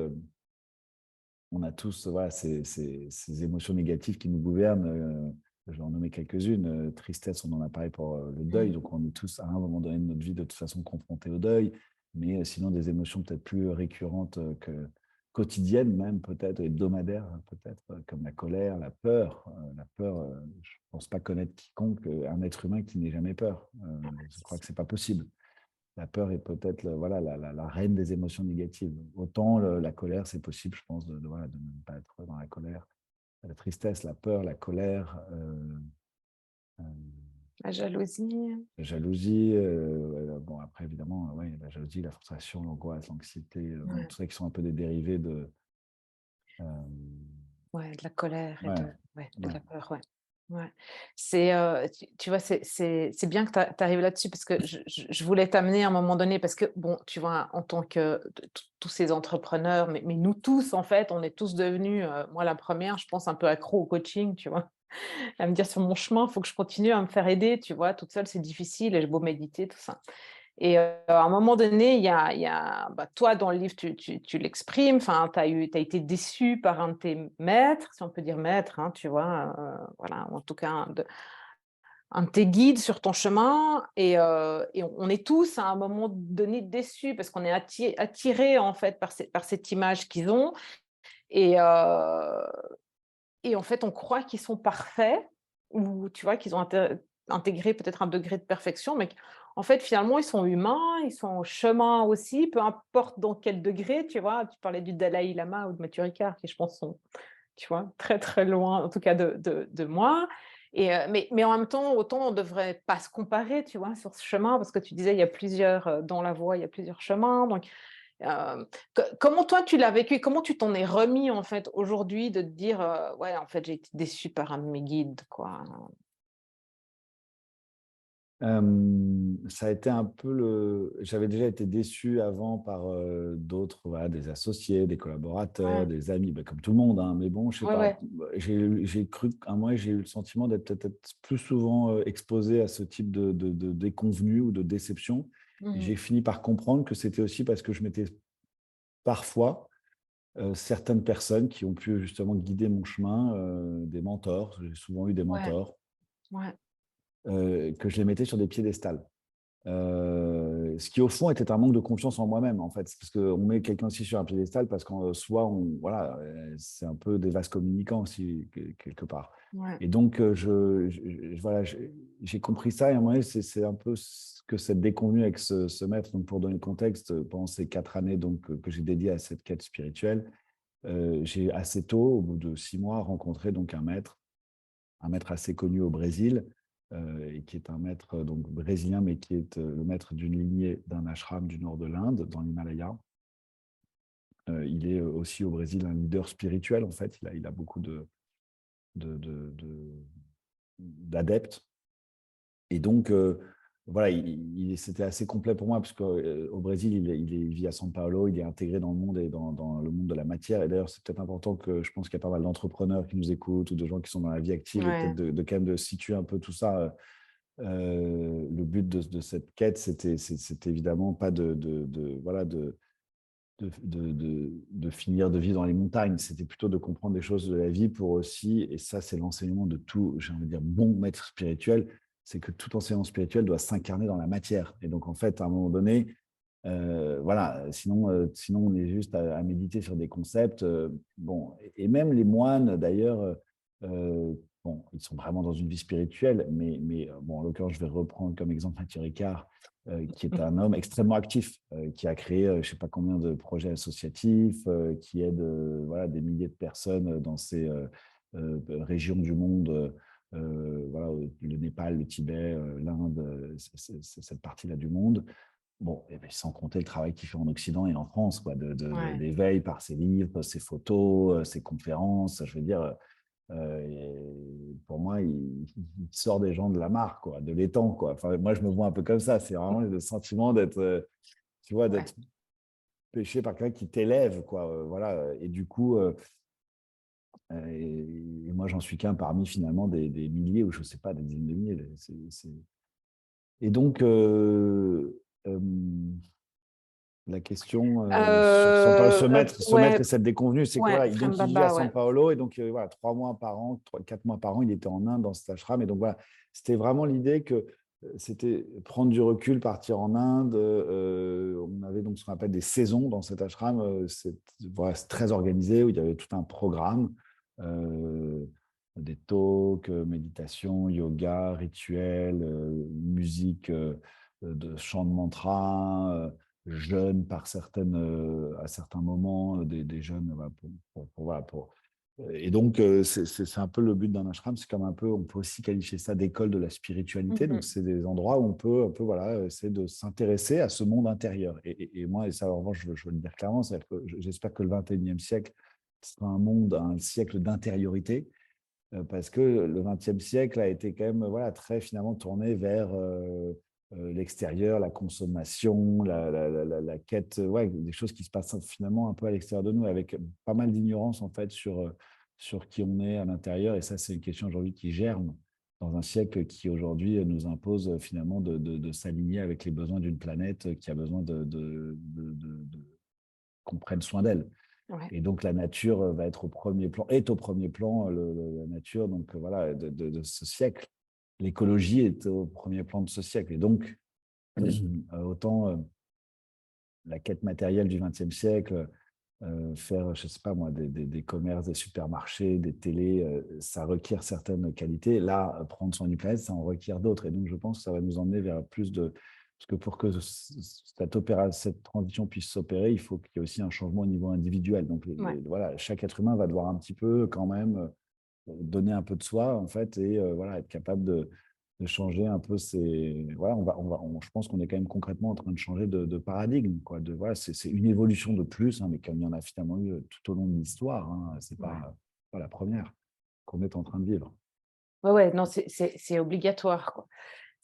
on a tous voilà, ces émotions négatives qui nous gouvernent. Je vais en nommer quelques-unes. Tristesse, on en a parlé pour le deuil. Mmh. Donc, on est tous à un moment donné de notre vie de toute façon confrontés au deuil. Mais sinon, des émotions peut-être plus récurrentes que quotidiennes, même peut-être, hebdomadaires, peut-être, comme la colère, la peur. La peur, je ne pense pas connaître quiconque, un être humain qui n'ait jamais peur. Je crois que ce n'est pas possible. La peur est peut-être voilà, la reine des émotions négatives. Autant la colère, c'est possible, je pense, voilà, de ne pas être dans la colère. La tristesse, la peur, la colère, euh, La jalousie. la jalousie. Bon, après, évidemment, ouais, la jalousie, la frustration, l'angoisse, l'anxiété, bon, Ouais. tout ça qui sont un peu des dérivés de. Ouais, de la colère et Ouais, de ouais. la peur, ouais. Ouais. Tu vois, c'est bien que tu arrives là-dessus parce que je voulais t'amener à un moment donné parce que bon, tu vois, en tant que tous ces entrepreneurs, mais nous tous, en fait, on est tous devenus, moi la première, je pense un peu accro au coaching, tu vois? À me dire: «Sur mon chemin, il faut que je continue à me faire aider», tu vois? Toute seule, c'est difficile et j'ai beau méditer, tout ça. Et à un moment donné, bah, toi, dans le livre, tu l'exprimes, enfin, tu as été déçu par un de tes maîtres, si on peut dire maître, hein, tu vois? Voilà, ou en tout cas, un de tes guides sur ton chemin et on est tous, à un moment donné, déçus parce qu'on est attirés, en fait, par cette image qu'ils ont et heu et en fait, on croit qu'ils sont parfaits ou tu vois, qu'ils ont intégré peut-être un degré de perfection, mais en fait, finalement, ils sont humains, ils sont en chemin aussi, peu importe dans quel degré, tu vois? Tu parlais du Dalaï Lama ou de Matthieu Ricard qui, je pense, sont, tu vois, très, très loin, en tout cas de moi mais en même temps, autant on ne devrait pas se comparer, tu vois, sur ce chemin parce que tu disais, il y a plusieurs, dans la voie, il y a plusieurs chemins donc comment toi tu l'as vécu? Comment tu t'en es remis en fait aujourd'hui de te dire, «Ouais, en fait, j'ai été déçu par un de mes guides, quoi»? Ça a été un peu j'avais déjà été déçu avant par, d'autres, voilà, des associés, des collaborateurs, Ouais, des amis, bah, comme tout le monde, hein, mais bon, je sais ouais, pas, ouais. j'ai cru qu'à moi, j'ai eu le sentiment d'être peut-être plus souvent, exposé à ce type de déconvenues ou de déceptions et Mmh. j'ai fini par comprendre que c'était aussi parce que je m'étais parfois, certaines personnes qui ont pu justement guider mon chemin, des mentors, j'ai souvent eu des Ouais, mentors, ouais. que je les mettais sur des piédestals. Ce qui au fond était un manque de confiance en moi-même en fait. C'est parce qu'on met quelqu'un aussi sur un piédestal parce qu'en soi, voilà, c'est un peu des vases communicants aussi quelque part. Ouais. Et donc, voilà, j'ai compris ça et à un moment donné, c'est un peu ce que cette déconvenue avec ce maître. Donc, pour donner le contexte, pendant ces 4 années donc, que j'ai dédiées à cette quête spirituelle, j'ai assez tôt, au bout de 6 mois, rencontré donc un maître assez connu au Brésil, et qui est un maître donc brésilien, mais qui est le maître d'une lignée d'un ashram du nord de l'Inde, dans l'Himalaya. Il est aussi au Brésil un leader spirituel, en fait. Il a beaucoup de, de- de- d'adeptes. Et donc, voilà, c'était assez complet pour moi, parce qu'au Brésil, il vit à São Paulo, il est intégré dans le monde et dans le monde de la matière. Et d'ailleurs, c'est peut-être important que je pense qu'il y a pas mal d'entrepreneurs qui nous écoutent ou de gens qui sont dans la vie active et peut-être Ouais. de quand même de situer un peu tout ça. Le but de cette quête, c'était évidemment pas voilà, de finir de vivre dans les montagnes. C'était plutôt de comprendre des choses de la vie pour aussi, et ça, c'est l'enseignement de tout, j'ai envie de dire, bon maître spirituel, c'est que tout enseignant spirituel doit s'incarner dans la matière. Et donc, en fait, à un moment donné, voilà, sinon, on est juste à méditer sur des concepts. Bon, et même les moines, d'ailleurs, bon, ils sont vraiment dans une vie spirituelle, mais bon, en l'occurrence, je vais reprendre comme exemple Mathieu Ricard, qui est un homme extrêmement actif, qui a créé je ne sais pas combien de projets associatifs, qui aide voilà, des milliers de personnes dans ces régions du monde, voilà, le Népal, le Tibet, l'Inde, cette partie-là du monde. Bon, et bien, sans compter le travail qu'il fait en Occident et en France, quoi, Ouais. d'éveil par ses livres, ses photos, ses conférences. Je veux dire, pour moi, il sort des gens de la mare, quoi, de l'étang, quoi. Enfin, moi, je me vois un peu comme ça. C'est vraiment le sentiment d'être, tu vois, Ouais. d'être pêché par quelqu'un qui t'élève, quoi. Voilà. Et du coup, et moi, j'en suis qu'un parmi finalement des milliers, ou je sais pas, des dizaines de milliers. Et donc, la question sur ce maître Ouais, et cette déconvenue, c'est que ouais, voilà, Prem donc il vit à Baba, São ouais. Paulo et donc voilà, 3 mois par an, 4 mois par an, il était en Inde dans cet ashram. Et donc voilà, c'était vraiment l'idée que c'était prendre du recul, partir en Inde. On avait donc ce qu'on appelle des saisons dans cet ashram. Voilà, c'est très organisé, où il y avait tout un programme, euh, des talks, méditation, yoga, rituels, musique, de chant de mantra. Jeunes par certaines, à certains moments, des jeunes. Voilà, voilà, et donc, c'est un peu le but d'un ashram. C'est comme un peu, on peut aussi qualifier ça d'école de la spiritualité. Donc, Mmh. c'est des endroits où on peut un peu voilà, essayer de s'intéresser à ce monde intérieur. Et moi, et ça, en revanche, je veux le dire clairement, c'est que j'espère que le 21e siècle sera un siècle d'intériorité, parce que le XXe siècle a été quand même voilà, très finalement tourné vers l'extérieur, la consommation, la quête, ouais, des choses qui se passent finalement un peu à l'extérieur de nous, avec pas mal d'ignorance en fait sur qui on est à l'intérieur. Et ça, c'est une question aujourd'hui qui germe dans un siècle qui aujourd'hui nous impose finalement de s'aligner avec les besoins d'une planète qui a besoin qu'on prenne soin d'elle. Ouais. Et donc la nature va être au premier plan, est au premier plan, la nature donc, voilà, de ce siècle. L'écologie est au premier plan de ce siècle. Et donc, autant la quête matérielle du XXe siècle, faire, je ne sais pas moi, des commerces, des supermarchés, des télés, ça requiert certaines qualités. Là, prendre soin du planète, ça en requiert d'autres. Et donc, je pense que ça va nous emmener vers plus de... Parce que pour que cette transition puisse s'opérer, il faut qu'il y ait aussi un changement au niveau individuel. Donc, Ouais. voilà, chaque être humain va devoir un petit peu quand même donner un peu de soi, en fait, et voilà, être capable de changer un peu ces. Voilà, je pense qu'on est quand même concrètement en train de changer de paradigme. Quoi, voilà, c'est une évolution de plus, hein, mais comme il y en a finalement eu tout au long de l'histoire, hein, c'est Ouais. pas la première qu'on est en train de vivre. Ouais, ouais, non, c'est obligatoire, quoi.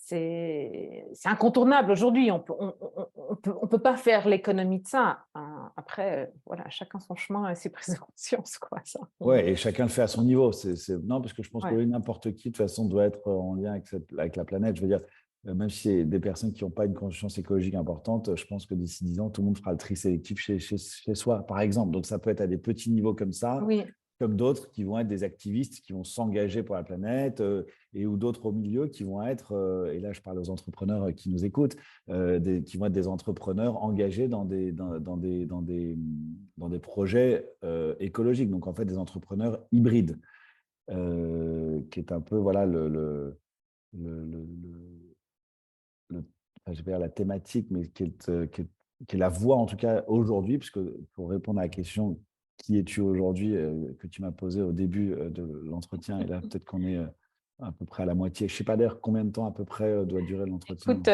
C'est incontournable aujourd'hui. On peut pas faire l'économie de ça, hein. Après, voilà, chacun son chemin et ses prises de conscience, quoi, ça. Ouais, et chacun le fait à son niveau. Non, parce que je pense que Ouais, n'importe qui, de toute façon, doit être en lien avec la planète. Je veux dire, même si c'est des personnes qui n'ont pas une conscience écologique importante, je pense que d'ici 10 ans, tout le monde fera le tri sélectif chez soi, par exemple. Donc, ça peut être à des petits niveaux comme ça, oui, comme d'autres qui vont être des activistes qui vont s'engager pour la planète, et ou d'autres au milieu qui vont être, et là je parle aux entrepreneurs qui nous écoutent, qui vont être des entrepreneurs engagés dans des projets écologiques, donc en fait des entrepreneurs hybrides, qui est un peu voilà le, le- le- enfin, je vais dire la thématique, mais qui est la voie en tout cas aujourd'hui, puisque pour répondre à la question qui es-tu aujourd'hui, que tu m'as posée au début de l'entretien, et là peut-être qu'on est à peu près à la moitié. Je ne sais pas d'ailleurs combien de temps à peu près doit durer l'entretien. écoute,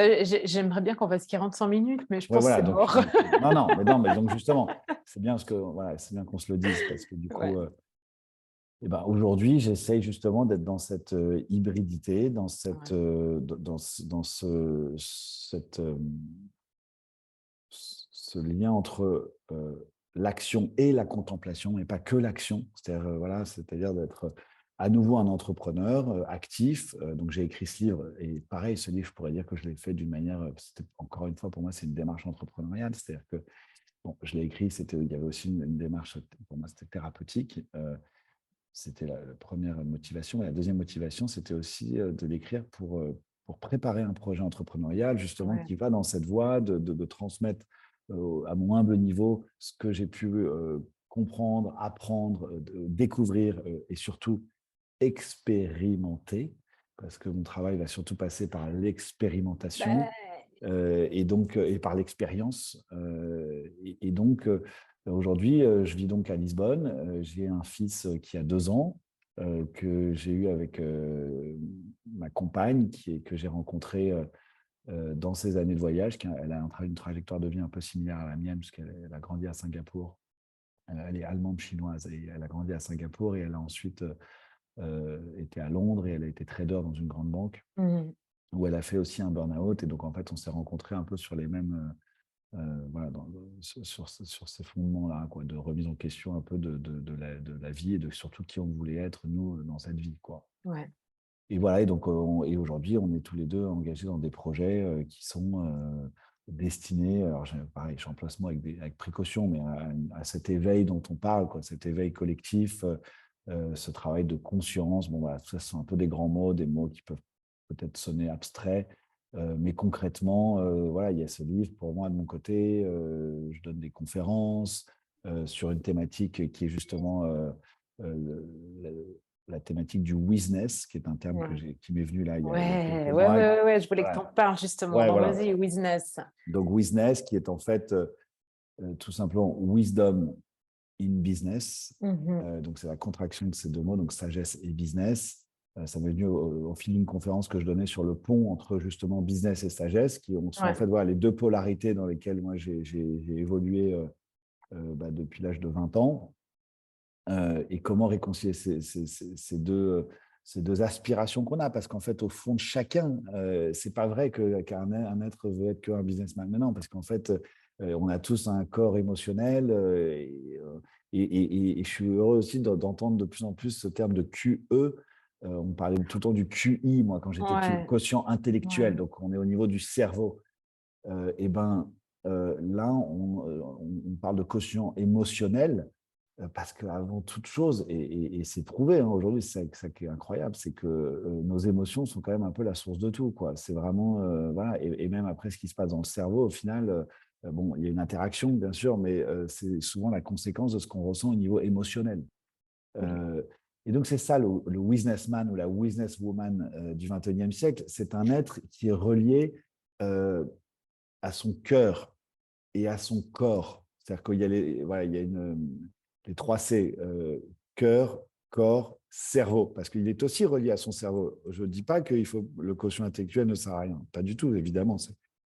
j'aimerais bien qu'on fasse 45 minutes, mais je Ouais, pense que voilà, c'est mort. non, mais donc justement, c'est bien, voilà, c'est bien qu'on se le dise, parce que du coup, Ouais, eh ben, aujourd'hui, j'essaye justement d'être dans cette hybridité, dans cette, ouais. dans ce lien entre l'action et la contemplation, et pas que l'action. C'est-à-dire, voilà, c'est-à-dire d'être à nouveau un entrepreneur actif. Donc, j'ai écrit ce livre, et pareil, ce livre, je pourrais dire que je l'ai fait d'une manière, encore une fois, pour moi, c'est une démarche entrepreneuriale. C'est-à-dire que bon, je l'ai écrit, il y avait aussi une démarche, pour moi, c'était thérapeutique. C'était la première motivation. Et la deuxième motivation, c'était aussi de l'écrire pour préparer un projet entrepreneurial, justement, Ouais. qui va dans cette voie de transmettre à mon humble niveau ce que j'ai pu comprendre, apprendre, découvrir et surtout expérimenter, parce que mon travail va surtout passer par l'expérimentation Bah, et donc et par l'expérience. Et donc aujourd'hui, je vis donc à Lisbonne. J'ai un fils qui a 2 ans que j'ai eu avec ma compagne que j'ai rencontrée dans ses années de voyage. Elle a une trajectoire de vie un peu similaire à la mienne puisqu'elle a grandi à Singapour. Elle est allemande chinoise et elle a grandi à Singapour et elle a ensuite été à Londres et elle a été trader dans une grande banque mmh. où elle a fait aussi un burn-out. Et donc, en fait, on s'est rencontrés un peu sur les mêmes, voilà, sur ces fondements-là, quoi, de remise en question un peu de la vie et de surtout qui on voulait être, nous, dans cette vie, quoi. Ouais. Et voilà, et donc, et aujourd'hui, on est tous les deux engagés dans des projets qui sont destinés, alors pareil, j'emploie ce mot avec précaution, mais à cet éveil dont on parle, quoi, cet éveil collectif, ce travail de conscience. Bon, voilà, tout ça, ce sont un peu des grands mots, des mots qui peuvent peut-être sonner abstraits, mais concrètement, voilà, il y a ce livre pour moi de mon côté. Je donne des conférences sur une thématique qui est justement la thématique du business, qui est un terme Ouais. qui m'est venu là il y a quelques Ouais, ouais, mois. ouais, ouais, ouais, je voulais que tu Voilà. en parles justement. Ouais, Donc voilà. vas-y, business. Donc, business, qui est en fait tout simplement wisdom in business. Mmh. Donc, c'est la contraction de ces deux mots, donc sagesse et business. Ça m'est venu au fil d'une conférence que je donnais sur le pont entre justement business et sagesse, qui sont en Ouais. fait voilà, les deux polarités dans lesquelles moi j'ai évolué depuis l'âge de 20 ans. et comment réconcilier ces deux aspirations qu'on a, parce qu'en fait, au fond de chacun, c'est pas vrai qu'un être veut être qu'un businessman. Mais non, parce qu'en fait, on a tous un corps émotionnel, et je suis heureux aussi d'entendre de plus en plus ce terme de QE. On parlait tout le temps du QI, moi, quand j'étais petit, Ouais, quotient intellectuel. ouais. Donc, on est au niveau du cerveau. Et ben là, on parle de quotient émotionnel, parce qu'avant toute chose, et c'est prouvé aujourd'hui, c'est ça qui est incroyable, c'est que nos émotions sont quand même un peu la source de tout, quoi. C'est vraiment, voilà, et même après ce qui se passe dans le cerveau, au final, bon, il y a une interaction, bien sûr, mais c'est souvent la conséquence de ce qu'on ressent au niveau émotionnel. Oui. Euh, et donc, c'est ça le businessman ou la businesswoman du 21e siècle. C'est un être qui est relié euh, à son cœur et à son corps. C'est-à-dire qu'il y a voilà, il y a les trois C, cœur, corps, cerveau, parce qu'il est aussi relié à son cerveau. Je ne dis pas que le quotient intellectuel ne sert à rien, pas du tout, évidemment,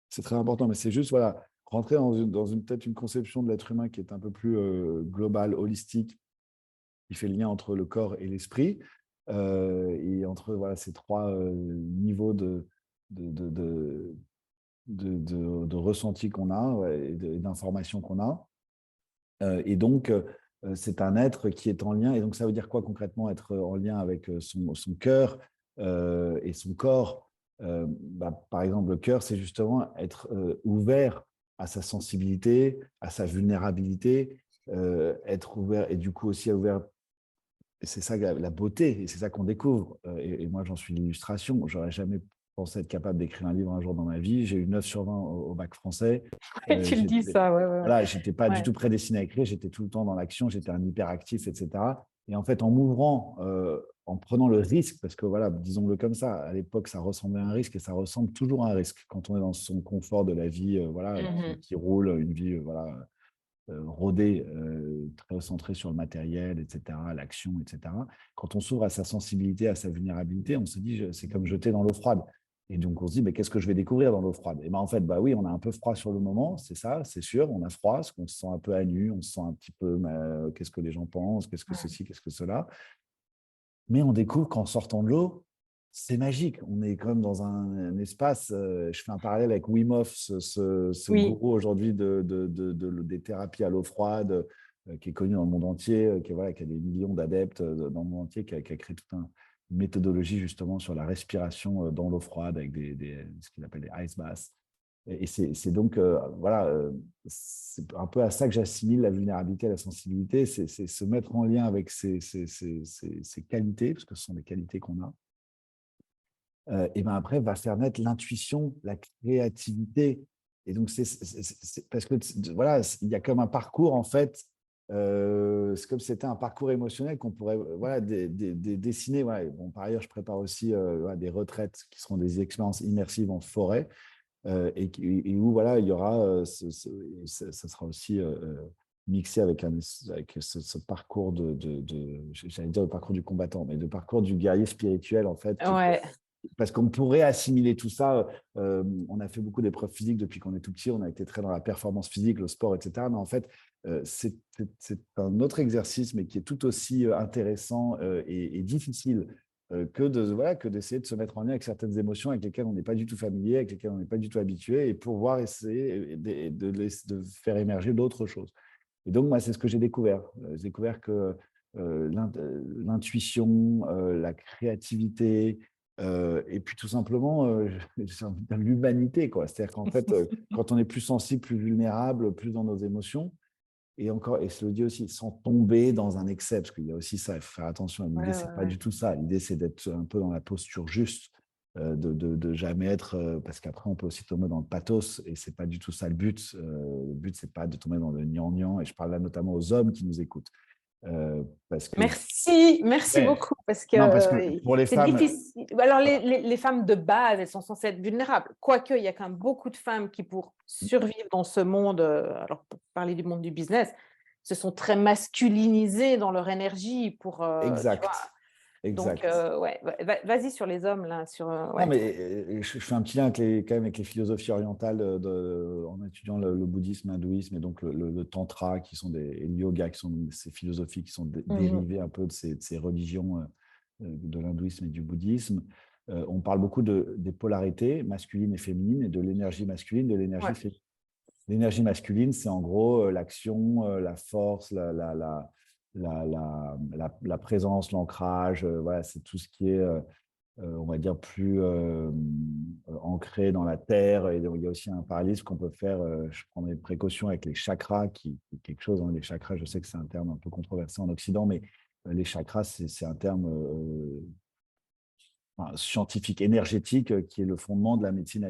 c'est très important, mais c'est juste voilà, rentrer peut-être une conception de l'être humain qui est un peu plus globale, holistique, qui fait le lien entre le corps et l'esprit, et entre voilà, ces trois niveaux de, de, de, de ressenti qu'on a, ouais, et d'informations qu'on a. Et donc, c'est un être qui est en lien. Et donc, ça veut dire quoi concrètement, être en lien avec son cœur et son corps? Bah, par exemple, le cœur, c'est justement être ouvert à sa sensibilité, à sa vulnérabilité, être ouvert et du coup aussi ouvert. C'est ça la beauté, et c'est ça qu'on découvre. Et moi, j'en suis l'illustration. J'aurais jamais pensé être capable d'écrire un livre un jour dans ma vie. J'ai eu 9 sur 20 au bac français. Tu le dis ça, ouais, ouais, Voilà, j'étais pas du ouais. tout prédestiné à écrire. J'étais tout le temps dans l'action. J'étais un hyperactif, etc. Et en fait, en m'ouvrant, en prenant le risque, parce que voilà, disons-le comme ça, à l'époque, ça ressemblait à un risque et ça ressemble toujours à un risque quand on est dans son confort de la vie, voilà, Mhm. qui roule, une vie, voilà, rodé, très centré sur le matériel, etc., l'action, etc. Quand on s'ouvre à sa sensibilité, à sa vulnérabilité, on se dit, c'est comme jeter dans l'eau froide. Et donc, on se dit, mais qu'est-ce que je vais découvrir dans l'eau froide? Et ben en fait, bah oui, on a un peu froid sur le moment, c'est ça, c'est sûr, on a froid, parce qu'on se sent un peu à nu, on se sent un petit peu, qu'est-ce que les gens pensent, qu'est-ce que Ouais. ceci, qu'est-ce que cela. Mais on découvre qu'en sortant de l'eau, c'est magique. On est comme dans un espace. Je fais un parallèle avec Wim Hof, ce Oui, gourou aujourd'hui des thérapies à l'eau froide, qui est connu dans le monde entier, voilà, qui a des millions d'adeptes dans le monde entier, qui a créé toute une méthodologie justement sur la respiration dans l'eau froide avec ce qu'il appelle des ice baths. Et c'est donc, voilà, c'est un peu à ça que j'assimile la vulnérabilité, la sensibilité, c'est se mettre en lien avec ces qualités, parce que ce sont des qualités qu'on a, et ben après, va faire naître l'intuition, la créativité. Et donc, parce que voilà, il y a comme un parcours, en fait, c'est comme si c'était un parcours émotionnel qu'on pourrait voilà, dessiner. Voilà. Bon, par ailleurs, je prépare aussi voilà, des retraites qui seront des expériences immersives en forêt, et où voilà, il y aura, ça sera aussi mixé avec, avec ce parcours j'allais dire le parcours du combattant, mais le parcours du guerrier spirituel, en fait, ouais. parce qu'on pourrait assimiler tout ça. On a fait beaucoup d'épreuves physiques depuis qu'on est tout petit, on a été très dans la performance physique, le sport, etc. Mais en fait, c'est un autre exercice, mais qui est tout aussi intéressant et difficile voilà, que d'essayer de se mettre en lien avec certaines émotions avec lesquelles on n'est pas du tout familier, avec lesquelles on n'est pas du tout habitué, et pouvoir essayer de faire émerger d'autres choses. Et donc, moi, c'est ce que j'ai découvert. J'ai découvert que l'intuition, la créativité, et puis tout simplement, j'ai envie de dire l'humanité, quoi. C'est-à-dire qu'en fait, quand on est plus sensible, plus vulnérable, plus dans nos émotions, et encore, et je le dis aussi, sans tomber dans un excès, parce qu'il y a aussi ça, il faut faire attention. Ouais, L'idée, c'est ouais, pas ouais. du tout ça. L'idée, c'est d'être un peu dans la posture juste, de jamais être, parce qu'après, on peut aussi tomber dans le pathos, et c'est pas du tout ça le but. Le but, c'est pas de tomber dans le gnangnan, et je parle là notamment aux hommes qui nous écoutent. Parce que, Merci, merci ouais, beaucoup parce que non, parce que pour les c'est femmes, difficile. Alors, voilà, les femmes de base, elles sont censées être vulnérables. Quoique, il y a quand même beaucoup de femmes qui, pour survivre dans ce monde, alors pour parler du monde du business, se sont très masculinisées dans leur énergie pour, tu vois, exact. Donc, exact. ouais, vas-y sur les hommes, là, sur, Non, ouais. mais je fais un petit lien avec quand même avec les philosophies orientales en étudiant le bouddhisme, l'hindouisme et donc le tantra, et le yoga, qui sont ces philosophies qui sont Mhm. dérivées un peu de ces religions de l'hindouisme et du bouddhisme. On parle beaucoup des polarités masculines et féminines et de l'énergie masculine, de l'énergie Ouais, féminine. L'énergie masculine, c'est en gros l'action, la force, la présence, l'ancrage. Voilà, c'est tout ce qui est on va dire, plus ancré dans la terre. Et donc, il y a aussi un parallélisme qu'on peut faire. Je prends des précautions avec les chakras, qui est quelque chose. Hein, les chakras, je sais que c'est un terme un peu controversé en Occident, mais les chakras, c'est un terme scientifique, énergétique, qui est le fondement de la médecine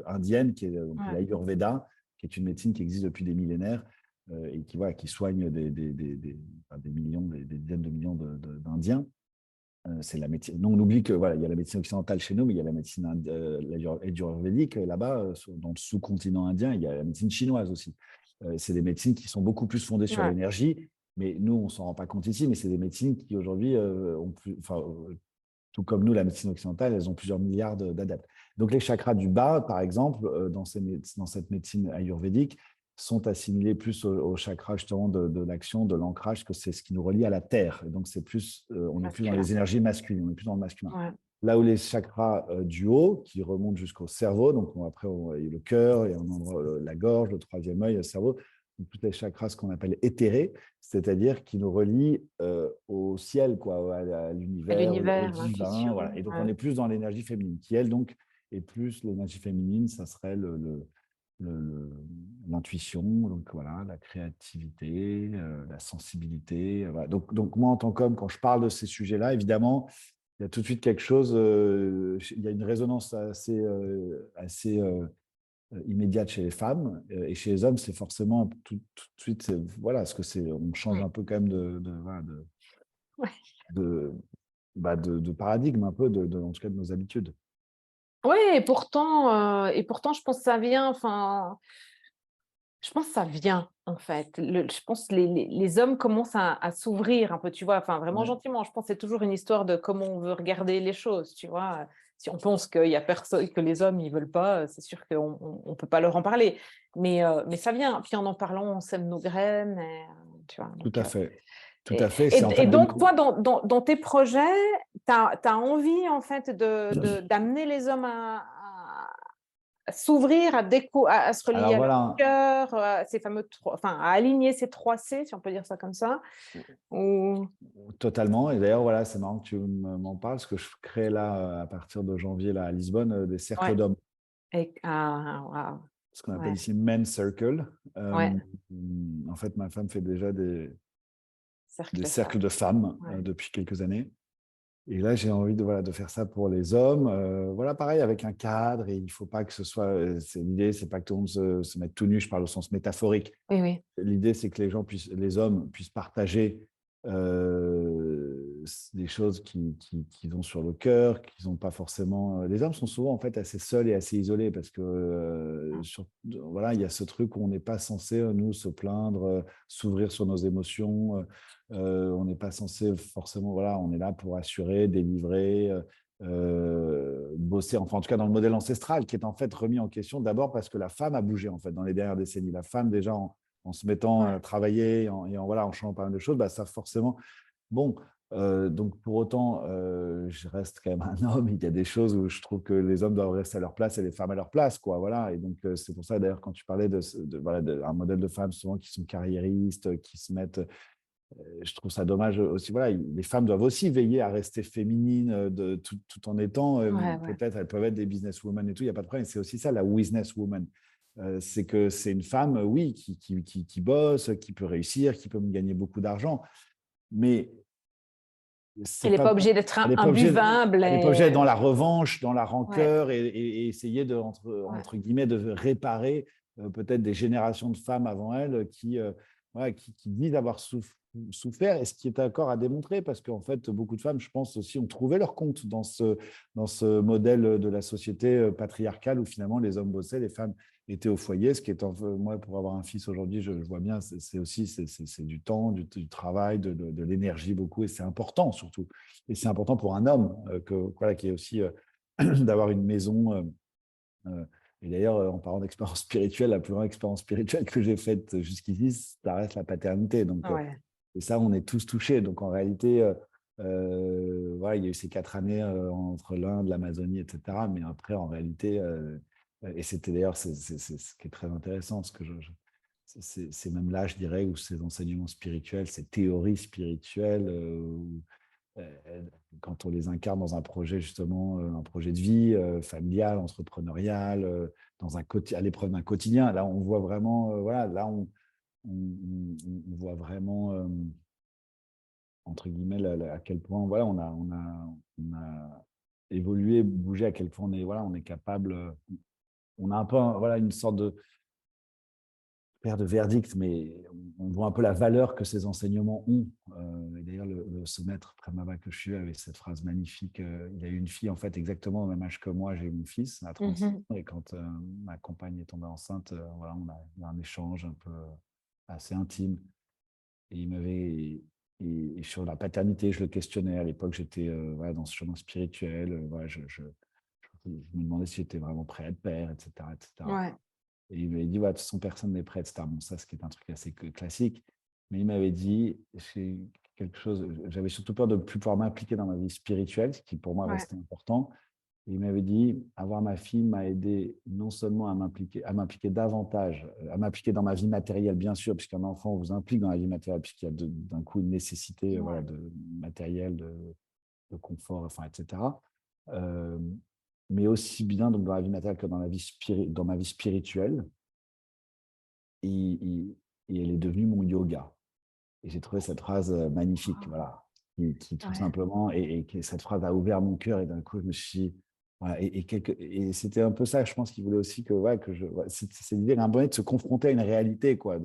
indienne, qui est donc ouais, l'Ayurveda, qui est une médecine qui existe depuis des millénaires et qui, voilà, qui soigne des millions, des dizaines de millions d'Indiens. C'est la médecine. Non, on oublie que voilà, il y a la médecine occidentale chez nous, mais il y a la médecine ayurvédique là-bas, dans le sous-continent indien, il y a la médecine chinoise aussi. C'est des médecines qui sont beaucoup plus fondées sur ouais. l'énergie, mais nous, on s'en rend pas compte ici, mais c'est des médecines qui aujourd'hui tout comme nous, la médecine occidentale, elles ont plusieurs milliards d'adeptes. Donc les chakras du bas, par exemple, dans cette médecine ayurvédique, sont assimilés plus au chakra justement de l'action, de l'ancrage, que c'est ce qui nous relie à la terre. Et donc c'est plus, on est plus dans Masculin. les énergies masculines, on est plus dans le masculin. Ouais, Là où les chakras du haut, qui remontent jusqu'au cerveau, donc après il y a le cœur, il y a la gorge, le troisième œil, le cerveau, tous les chakras, ce qu'on appelle éthérés, c'est-à-dire qui nous relient au ciel, quoi, à à l'univers, au l'univers, divin. l'intuition. Voilà. Et donc, on Ouais. est plus dans l'énergie féminine, qui, elle, donc, est plus l'énergie féminine, ça serait l'intuition, donc voilà, la créativité, la sensibilité. Voilà. Donc, moi, en tant qu'homme, quand je parle de ces sujets-là, évidemment, il y a tout de suite quelque chose, il y a une résonance assez immédiate chez les femmes et chez les hommes, c'est forcément tout de suite, voilà, ce que c'est, on change Mm. un peu quand même voilà, Ouais. de, de paradigme un peu, en tout cas de nos habitudes. Ouais, et pourtant, je pense que ça vient, enfin, je pense que ça vient, en fait. Je pense que les hommes commencent à s'ouvrir un peu, tu vois, enfin, vraiment Ouais, gentiment. Je pense que c'est toujours une histoire de comment on veut regarder les choses, tu vois. Si on pense qu'il y a personne, que les hommes, ils veulent pas, c'est sûr qu'on on peut pas leur en parler. Mais ça vient. Puis en parlant, on sème nos graines, et, tu vois. tout Donc, à fait. Tout à fait. C'est en et fait donc, toi, dans tes projets, tu as envie, en fait, d'amener les hommes à s'ouvrir, à se relier Alors à leur voilà, cœur, à ces fameux enfin, à aligner ces 3 C, si on peut dire ça comme ça. Ou... totalement. Et d'ailleurs, voilà, c'est marrant que tu m'en parles, parce que je crée là, à partir de janvier, là, à Lisbonne, des cercles Ouais. d'hommes, Ah, waouh. ce qu'on appelle Ouais, ici men's circle. ouais, En fait, ma femme fait déjà des cercle cercles femme. de femmes Ouais. depuis quelques années. Et là, j'ai envie voilà, de faire ça pour les hommes. Voilà, pareil, avec un cadre. Et il ne faut pas que ce soit. L'idée, c'est pas que tout le monde se mette tout nu. Je parle au sens métaphorique. Oui, oui. L'idée, c'est que les hommes puissent partager des choses qu'ils ont sur le cœur, qu'ils n'ont pas forcément. Les hommes sont souvent en fait assez seuls et assez isolés parce que voilà, il y a ce truc où on n'est pas censé nous se plaindre, s'ouvrir sur nos émotions. On n'est pas censé forcément. Voilà, on est là pour assurer, délivrer. Bosser, enfin en tout cas dans le modèle ancestral, qui est en fait remis en question d'abord parce que la femme a bougé en fait dans les dernières décennies. La femme déjà en se mettant Ouais. à travailler voilà, en changeant pas mal de choses, bah, ça forcément. Bon, donc pour autant, je reste quand même un homme. Il y a des choses où je trouve que les hommes doivent rester à leur place et les femmes à leur place, quoi. Voilà. Et donc c'est pour ça d'ailleurs quand tu parlais voilà, un modèle de femmes souvent qui sont carriéristes, qui se mettent. Je trouve ça dommage aussi. Voilà, les femmes doivent aussi veiller à rester féminines tout en étant, Ouais, ouais. peut-être, elles peuvent être des businesswomen et tout, il n'y a pas de problème. C'est aussi ça, la businesswoman. C'est que c'est une femme, oui, qui bosse, qui peut réussir, qui peut me gagner beaucoup d'argent, mais Elle c'est n'est pas, pas obligée d'être elle n'est pas obligée, imbuvable. elle est pas obligée d'être Et... dans la revanche, dans la Ouais, rancœur et essayer ouais. entre guillemets, de réparer peut-être des générations de femmes avant elle voilà, qui disent avoir souffert, et ce qui est encore à démontrer, parce qu'en fait, beaucoup de femmes, je pense aussi, ont trouvé leur compte dans ce modèle de la société patriarcale où finalement les hommes bossaient, les femmes était au foyer, ce qui est, moi, pour avoir un fils aujourd'hui, je vois bien, c'est aussi c'est du temps, du travail, de l'énergie beaucoup, et c'est important surtout. Et c'est important pour un homme voilà, qui est aussi d'avoir une maison. Euh, et d'ailleurs, en parlant d'expérience spirituelle, la plus grande expérience spirituelle que j'ai faite jusqu'ici, ça reste la paternité. Donc, Ouais. et ça, on est tous touchés. Donc, en réalité, voilà, il y a eu ces 4 années entre l'Inde, l'Amazonie, etc. Mais après, en réalité, et c'était d'ailleurs c'est ce qui est très intéressant, parce que c'est même là, je dirais, où ces enseignements spirituels, ces théories spirituelles, euh, quand on les incarne dans un projet, justement, un projet de vie familial, entrepreneurial, à l'épreuve d'un quotidien, là, on voit vraiment, voilà, là, on voit vraiment, entre guillemets, à quel point, voilà, on a évolué, bougé, à quel point voilà, on est capable, on a un peu, voilà, une sorte de faire de verdict, mais on voit un peu la valeur que ces enseignements ont. Et d'ailleurs, ce maître Premava Köshü avait cette phrase magnifique. Il a eu une fille, en fait, exactement au même âge que moi. J'ai eu mon fils à 36 Mhm. ans. Et quand ma compagne est tombée enceinte, voilà, on a eu un échange un peu assez intime. Et il m'avait. Et sur la paternité, je le questionnais. À l'époque, j'étais voilà, dans ce chemin spirituel. Voilà, je me demandais si j'étais vraiment prêt à être père, etc., etc. Ouais. Et il m'avait dit, ouais, de toute façon, personne n'est prêt, etc. Bon, ça, ce qui est un truc assez classique. Mais il m'avait dit, c'est quelque chose, j'avais surtout peur de ne plus pouvoir m'impliquer dans ma vie spirituelle, ce qui pour moi Ouais. restait important. Et il m'avait dit, avoir ma fille m'a aidé non seulement à m'impliquer davantage, à m'impliquer dans ma vie matérielle, bien sûr, puisqu'un enfant vous implique dans la vie matérielle, puisqu'il y a d'un coup une nécessité voilà, Ouais. de matériel, de confort, enfin, etc. Euh, mais aussi bien donc, dans la vie matérielle que dans, dans ma vie spirituelle. Et, et elle est devenue mon yoga. Et j'ai trouvé cette phrase magnifique, voilà, qui tout Ouais. simplement, et cette phrase a ouvert mon cœur, et d'un coup, je me suis dit, voilà, et c'était un peu ça, je pense qu'il voulait aussi que, ouais, ouais, c'est l'idée d'un bonnet de se confronter à une réalité, quoi,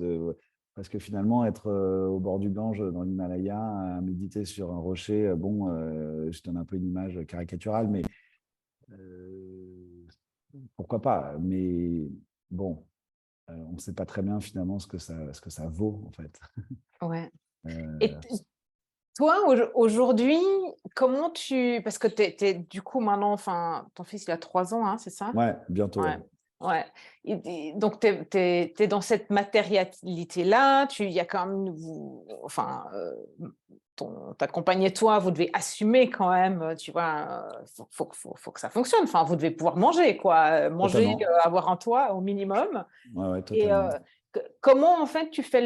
parce que finalement, être au bord du Gange, dans l'Himalaya, à méditer sur un rocher, bon, je donne un peu une image caricaturale, mais euh, pourquoi pas, mais bon, on ne sait pas très bien finalement ce que ça vaut, en fait. Ouais. Et Euh, toi, aujourd'hui, comment tu... Parce que du coup, maintenant, enfin, ton fils, il a 3 ans, hein, c'est ça? ouais, bientôt. Ouais. Ouais. Ouais. Donc, tu es dans cette matérialité-là. Il y a quand même... enfin, ta compagne et toi, vous devez assumer quand même, tu vois, faut que ça fonctionne. Enfin, vous devez pouvoir manger, quoi. Manger, Totalement. avoir un toit au minimum. Ouais, ouais, Et totalement. comment en fait tu fais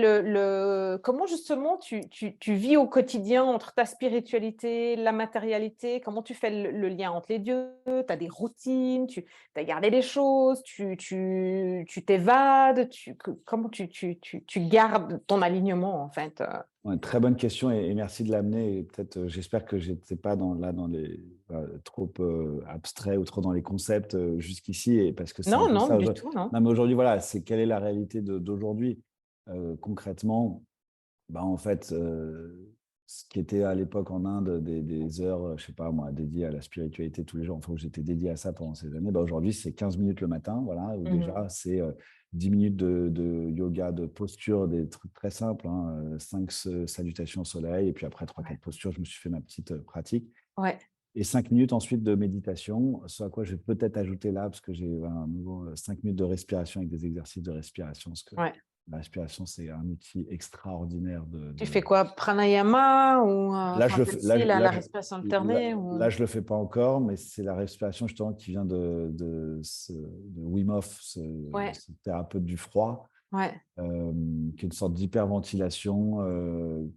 comment justement tu vis au quotidien entre ta spiritualité, la matérialité, comment tu fais le lien entre les deux? Tu as des routines, tu as gardé des choses, tu t'évades, comment tu gardes ton alignement en fait? Ouais, très bonne question, et merci de l'amener. Et peut-être, j'espère que je n'étais pas dans les trop abstrait ou trop dans les concepts jusqu'ici, et parce que c'est un Non, peu non, ça du aujourd'hui. tout, non. Non, mais aujourd'hui, voilà, c'est quelle est la réalité d'aujourd'hui. Concrètement, bah, en fait, ce qui était à l'époque en Inde des heures, je sais pas moi, dédiées à la spiritualité tous les jours, enfin, où j'étais dédié à ça pendant ces années, bah, aujourd'hui, c'est 15 minutes le matin, voilà, ou Mmh. déjà, c'est 10 minutes de yoga, de posture, des trucs très simples, hein, 5 salutations au soleil, et puis après 3 4 Ouais. postures, je me suis fait ma petite pratique. Ouais. Et 5 minutes ensuite de méditation, ce à quoi je vais peut-être ajouter là, parce que j'ai voilà, un nouveau 5 minutes de respiration avec des exercices de respiration, parce que Ouais. la respiration, c'est un outil extraordinaire Tu fais quoi? Pranayama ou Là, enfin, je le tu fais, style à la respiration alternée là, ou? je le fais pas encore, mais c'est la respiration justement qui vient de Wim Hof, Ouais, ce thérapeute du froid, ouais, qui est une sorte d'hyperventilation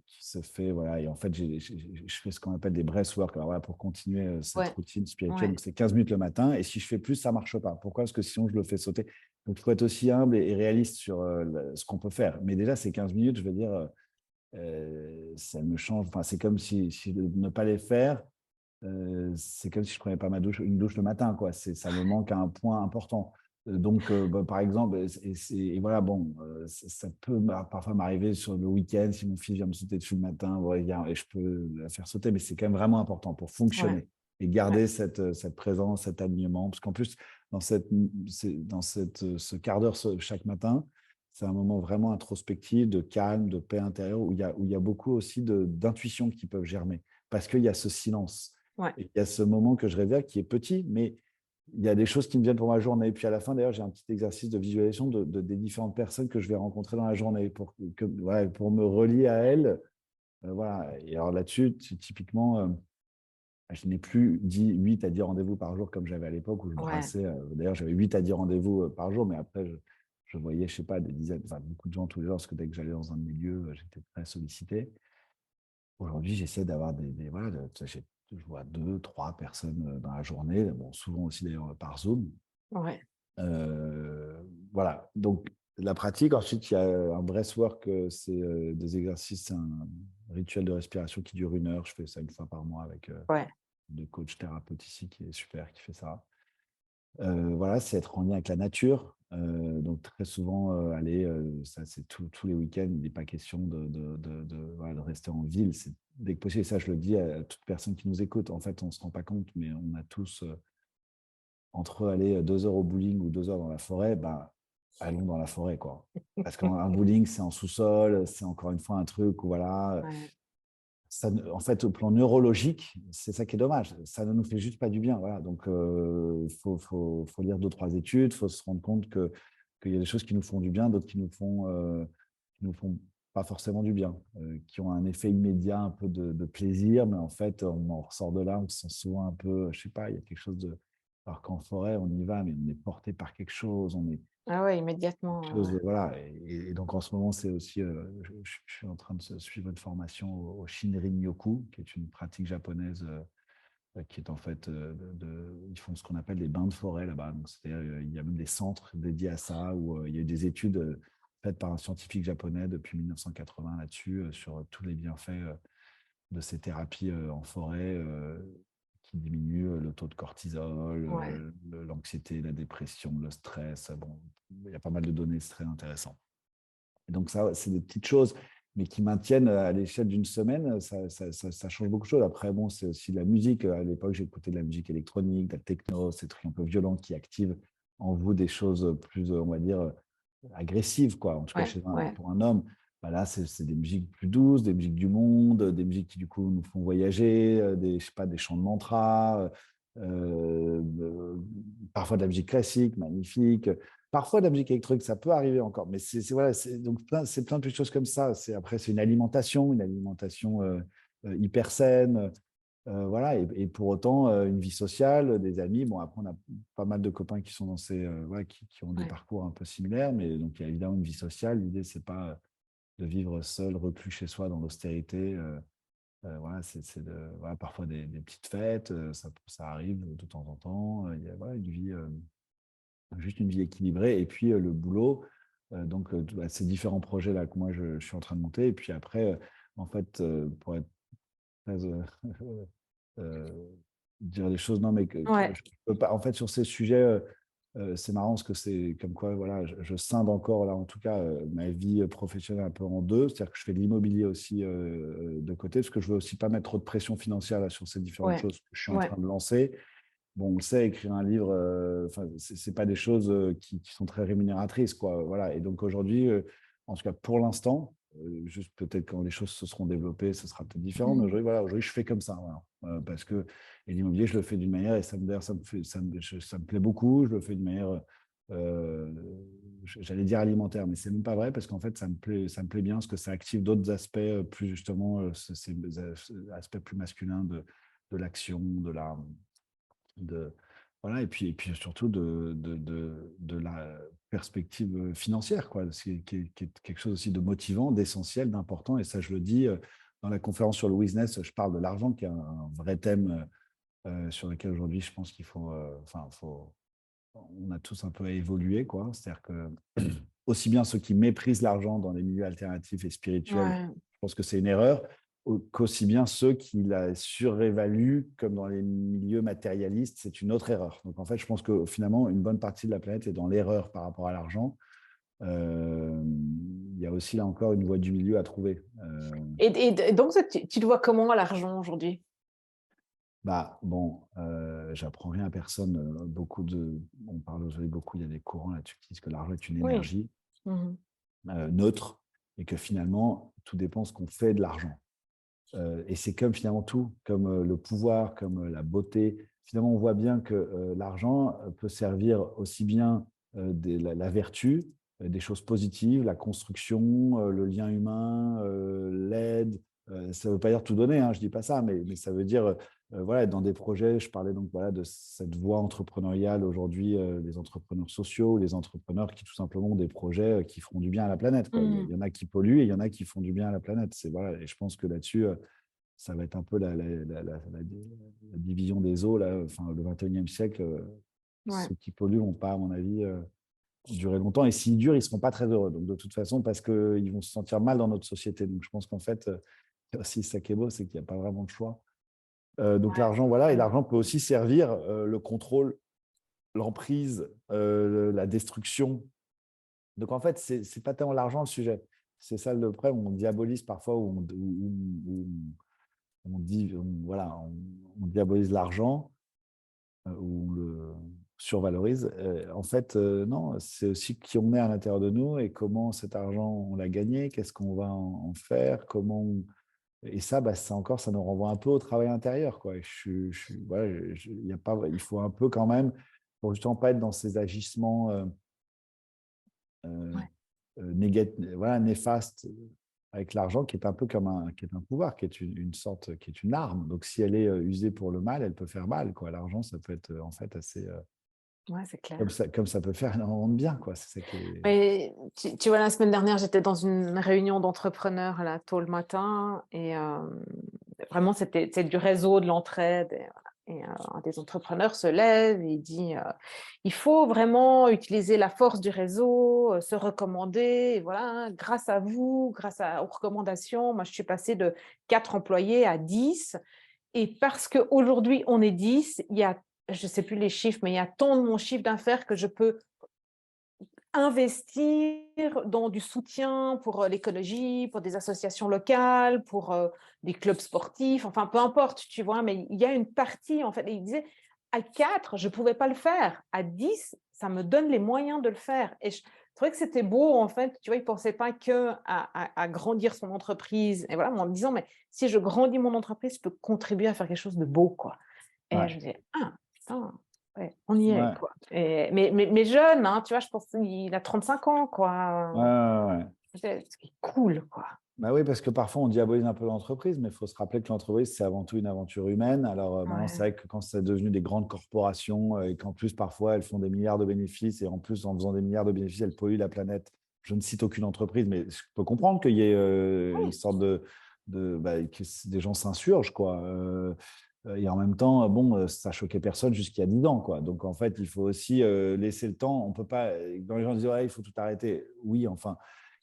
qui se fait, voilà. Et en fait, je fais ce qu'on appelle des breathwork. Alors voilà, pour continuer cette ouais, routine spirituelle, ouais, donc c'est 15 minutes le matin. Et si je fais plus, ça marche pas. Pourquoi? Parce que sinon, je le fais sauter. Donc, il faut être aussi humble et réaliste sur ce qu'on peut faire. Mais déjà, ces 15 minutes, je veux dire, ça me change. Enfin, c'est comme si de ne pas les faire, c'est comme si je prenais pas une douche le matin, quoi. Ça me manque à un point important. Donc, bah, par exemple, et voilà, bon, ça peut parfois m'arriver sur le week-end, si mon fils vient me sauter dessus le matin, ouais, et je peux la faire sauter, mais c'est quand même vraiment important pour ouais, fonctionner et ouais, garder cette présence, cet alignement. Parce qu'en plus, ce quart d'heure chaque matin, c'est un moment vraiment introspectif, de calme, de paix intérieure, où il y a beaucoup aussi d'intuitions qui peuvent germer, parce qu'il y a ce silence. Ouais. Et il y a ce moment que je révère qui est petit, mais il y a des choses qui me viennent pour ma journée. Et puis à la fin, d'ailleurs, j'ai un petit exercice de visualisation des différentes personnes que je vais rencontrer dans la journée pour me relier à elles. Voilà. Et alors là-dessus, typiquement, je n'ai plus dit 8 à 10 rendez-vous par jour comme j'avais à l'époque où je Ouais. brassais. D'ailleurs, j'avais 8 à 10 rendez-vous par jour, mais après, je voyais, je ne sais pas, des dizaines, enfin beaucoup de gens tous les jours, parce que dès que j'allais dans un milieu, j'étais très sollicité. Aujourd'hui, j'essaie d'avoir voilà, je vois 2, 3 personnes dans la journée, bon, souvent aussi d'ailleurs par Zoom. Ouais. Voilà, donc la pratique. Ensuite, il y a un breathwork, c'est des exercices, un rituel de respiration qui dure 1 heure. Je fais ça 1 fois par mois avec Ouais. de coach thérapeute ici qui est super, qui fait ça. Voilà, c'est être en lien avec la nature. Donc très souvent, ça c'est tous les week-ends, il n'est pas question voilà, de rester en ville. C'est dès que possible, et ça je le dis à toute personne qui nous écoute. En fait, on ne se rend pas compte, mais on a tous, entre aller 2 heures au bowling ou 2 heures dans la forêt, ben, allons dans la forêt, quoi. Parce qu'un bowling, c'est en sous-sol, c'est encore une fois un truc où voilà, Ouais. en fait, au plan neurologique, c'est ça qui est dommage. Ça ne nous fait juste pas du bien. Voilà. Donc, faut lire 2, 3 études. Il faut se rendre compte qu'il y a des choses qui nous font du bien, d'autres qui nous font pas forcément du bien, qui ont un effet immédiat, un peu de plaisir, mais en fait, on en ressort de là, on se sent souvent un peu, je sais pas, il y a quelque chose de. Alors qu'en forêt, on y va, mais on est porté par quelque chose, on est Ah ouais, immédiatement. quelque chose, voilà. Et donc en ce moment, c'est aussi, je suis en train de suivre une formation au Shinrin-yoku, qui est une pratique japonaise, qui est en fait, ils font ce qu'on appelle des bains de forêt là-bas. Donc c'est-à-dire, il y a même des centres dédiés à ça, où il y a eu des études faites par un scientifique japonais depuis 1980 là-dessus, sur tous les bienfaits de ces thérapies en forêt, qui diminuent le taux de cortisol, Ouais. l'anxiété, la dépression, le stress. Bon, il y a pas mal de données, c'est très intéressant. Et donc ça, c'est des petites choses, mais qui maintiennent à l'échelle d'une semaine, ça change beaucoup de choses. Après, bon, c'est aussi la musique. À l'époque, j'écoutais de la musique électronique, de la techno, ces trucs un peu violents qui activent en vous des choses plus, on va dire, agressives, quoi. En tout cas, Ouais. Ouais. pour un homme. Bah là, c'est des musiques plus douces, des musiques du monde, des musiques qui, du coup, nous font voyager, je sais pas, des chants de mantra, parfois de la musique classique, magnifique. Parfois, de la musique électronique, ça peut arriver encore, mais voilà, donc c'est plein de petites choses comme ça. Après, c'est une alimentation hyper saine, voilà, et pour autant, une vie sociale, des amis. Bon, après, on a pas mal de copains qui sont ouais, qui ont des Ouais. parcours un peu similaires, mais donc il y a évidemment une vie sociale. L'idée, c'est pas de vivre seul, reclus chez soi dans l'austérité. Voilà, voilà, parfois des petites fêtes, ça arrive de temps en temps. Il y a voilà, une vie. Juste une vie équilibrée. Et puis le boulot, donc ces différents projets-là que moi je suis en train de monter. Et puis après, en fait, pour être très, euh, dire des choses, non, mais Ouais. je peux pas. En fait, sur ces sujets, c'est marrant parce que c'est comme quoi, voilà, je scinde encore là, en tout cas, ma vie professionnelle un peu en deux. C'est-à-dire que je fais de l'immobilier aussi de côté, parce que je veux aussi pas mettre trop de pression financière là sur ces différentes Ouais. choses que je suis en Ouais. train de lancer. Bon, on le sait, écrire un livre, enfin, c'est pas des choses qui sont très rémunératrices, quoi. Voilà. Et donc aujourd'hui, en tout cas pour l'instant, juste peut-être quand les choses se seront développées, ce sera peut-être différent. Mais Mhm. aujourd'hui, voilà, aujourd'hui, je fais comme ça, voilà. Parce que et l'immobilier, je le fais d'une manière et d'ailleurs, ça me plaît beaucoup. Je le fais d'une manière, euh, j'allais dire alimentaire, mais c'est même pas vrai parce qu'en fait, ça me plaît bien parce que ça active d'autres aspects, plus justement, ces aspects plus masculins de l'action, voilà, et puis surtout de la perspective financière, quoi, qui est quelque chose aussi de motivant, d'essentiel, d'important. Et ça, je le dis dans la conférence sur le business, je parle de l'argent, qui est un vrai thème sur lequel aujourd'hui, je pense qu'il faut, enfin, on a tous un peu à évoluer, quoi. C'est-à-dire que aussi bien ceux qui méprisent l'argent dans les milieux alternatifs et spirituels, Ouais. je pense que c'est une erreur, qu'aussi bien ceux qui la surévaluent, comme dans les milieux matérialistes, c'est une autre erreur. Donc en fait, je pense que finalement, une bonne partie de la planète est dans l'erreur par rapport à l'argent. Il y a aussi là encore une voie du milieu à trouver. Et donc, tu le vois comment l'argent aujourd'hui? Bah bon, j'apprends rien à personne. On parle aujourd'hui beaucoup, il y a des courants là-dessus qui disent que l'argent est une Oui. énergie Mhm. neutre et que finalement, tout dépend ce qu'on fait de l'argent. Et c'est comme finalement tout, comme le pouvoir, comme la beauté. Finalement, on voit bien que l'argent peut servir aussi bien la vertu, des choses positives, la construction, le lien humain, l'aide. Ça ne veut pas dire tout donner, hein, je ne dis pas ça, mais ça veut dire, voilà, dans des projets, je parlais donc voilà, de cette voie entrepreneuriale aujourd'hui, des entrepreneurs sociaux, les entrepreneurs qui tout simplement ont des projets qui feront du bien à la planète, quoi. Il Mhm. y en a qui polluent et il y en a qui font du bien à la planète. Voilà, et je pense que là-dessus, ça va être un peu la division des eaux, là, enfin, le 21e siècle. Ouais. Ceux qui polluent n'ont pas, à mon avis, duré longtemps. Et s'ils durent, ils ne seront pas très heureux. Donc, de toute façon, parce qu'ils vont se sentir mal dans notre société. Donc, je pense qu'en fait, aussi, ça qui est beau, c'est qu'il n'y a pas vraiment de choix. Donc, Ouais. l'argent, voilà. Et l'argent peut aussi servir le contrôle, l'emprise, la destruction. Donc, en fait, ce n'est pas tellement l'argent le sujet. C'est ça le prêt où on diabolise parfois, on dit, voilà, on diabolise l'argent ou on le survalorise. En fait, non, c'est aussi qui on est à l'intérieur de nous et comment cet argent on l'a gagné, qu'est-ce qu'on va en faire, et ça, bah, ça encore, ça nous renvoie un peu au travail intérieur, quoi. Voilà, y a pas, il faut un peu quand même, pour justement pas être dans ces agissements euh, Ouais. voilà, néfaste avec l'argent qui est un peu comme qui est un pouvoir, qui est une sorte, qui est une arme. Donc, si elle est usée pour le mal, elle peut faire mal, quoi. L'argent, ça peut être en fait assez, Ouais, c'est clair. comme ça peut faire énormément de bien, quoi. C'est ça qui est. Mais tu vois, la semaine dernière, j'étais dans une réunion d'entrepreneurs là, tôt le matin et vraiment, c'était du réseau, de l'entraide. Et un des entrepreneurs se lève et il dit il faut vraiment utiliser la force du réseau, se recommander. Et voilà, hein, grâce à vous, aux recommandations, moi, je suis passée de 4 employés à 10. Et parce qu'aujourd'hui, on est 10, il y a, je ne sais plus les chiffres, mais il y a tant de mon chiffre d'affaires que je peux investir dans du soutien pour l'écologie, pour des associations locales, pour des clubs sportifs, enfin peu importe, tu vois, mais il y a une partie, en fait, et il disait, à 4, je ne pouvais pas le faire, à 10, ça me donne les moyens de le faire. Et je trouvais que c'était beau, en fait, tu vois, il ne pensait pas à grandir son entreprise, et voilà, en me disant, mais si je grandis mon entreprise, je peux contribuer à faire quelque chose de beau, quoi. Et je Ouais, me disais, ah, putain, ouais, on y est, ouais, quoi. Mais jeune, hein, tu vois, je pense qu'il a 35 ans, quoi. ouais. C'est ce qui est cool, quoi. Bah oui, parce que parfois on diabolise un peu l'entreprise, mais il faut se rappeler que l'entreprise, c'est avant tout une aventure humaine. Alors maintenant, c'est Ouais. vrai que quand c'est devenu des grandes corporations et qu'en plus, parfois, elles font des milliards de bénéfices et en plus, en faisant des milliards de bénéfices, elles polluent la planète. Je ne cite aucune entreprise, mais je peux comprendre qu'il y ait une Oui. sorte que des gens s'insurgent, quoi. Et en même temps, bon, ça choquait personne jusqu'il y a 10 ans, quoi. Donc en fait, il faut aussi laisser le temps. On peut pas. Quand les gens disent ouais, il faut tout arrêter. Oui, enfin,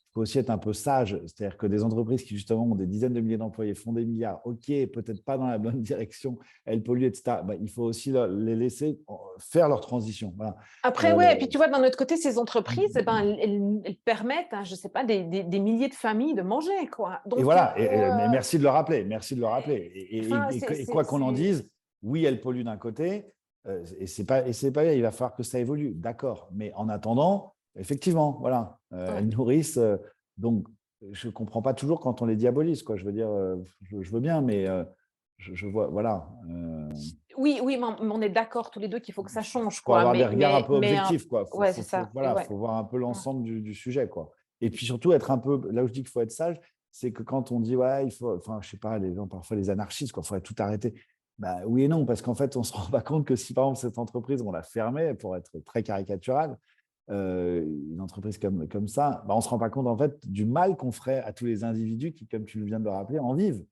il faut aussi être un peu sage. C'est-à-dire que des entreprises qui, justement, ont des dizaines de milliers d'employés, font des milliards, OK, peut-être pas dans la bonne direction, elles polluent, etc. Bah, il faut aussi les laisser faire leur transition. Voilà. Après, ouais, et puis Euh, tu vois, d'un autre côté, ces entreprises, eh ben, elles permettent, hein, je sais pas, des milliers de familles de manger, quoi. et Donc, voilà. Mais merci de le rappeler. Merci de le rappeler. enfin, Et quoi qu'on en dise, oui, elles polluent d'un côté, et c'est pas, il va falloir que ça évolue. D'accord. Mais en attendant, effectivement, voilà, ouais. elles nourrissent. Donc, je comprends pas toujours quand on les diabolise, quoi. Je veux dire, je veux bien, mais je vois, voilà. Oui, oui, mais on est d'accord tous les deux qu'il faut que ça change, Faut quoi. avoir des regards un peu Mais objectifs, quoi. ouais, c'est ça. Et Voilà, ouais. faut voir un peu Ouais. l'ensemble du sujet, quoi. Et puis surtout être un peu, là où je dis qu'il faut être sage, c'est que quand on dit ouais, il faut, enfin, je sais pas, les gens parfois les anarchistes, quoi, il faudrait tout arrêter. Bah oui et non, parce qu'en fait, on se rend pas compte que si par exemple cette entreprise on la fermait, pour être très caricatural, une entreprise comme ça, bah, on se rend pas compte en fait du mal qu'on ferait à tous les individus qui, comme tu viens de le rappeler, en vivent.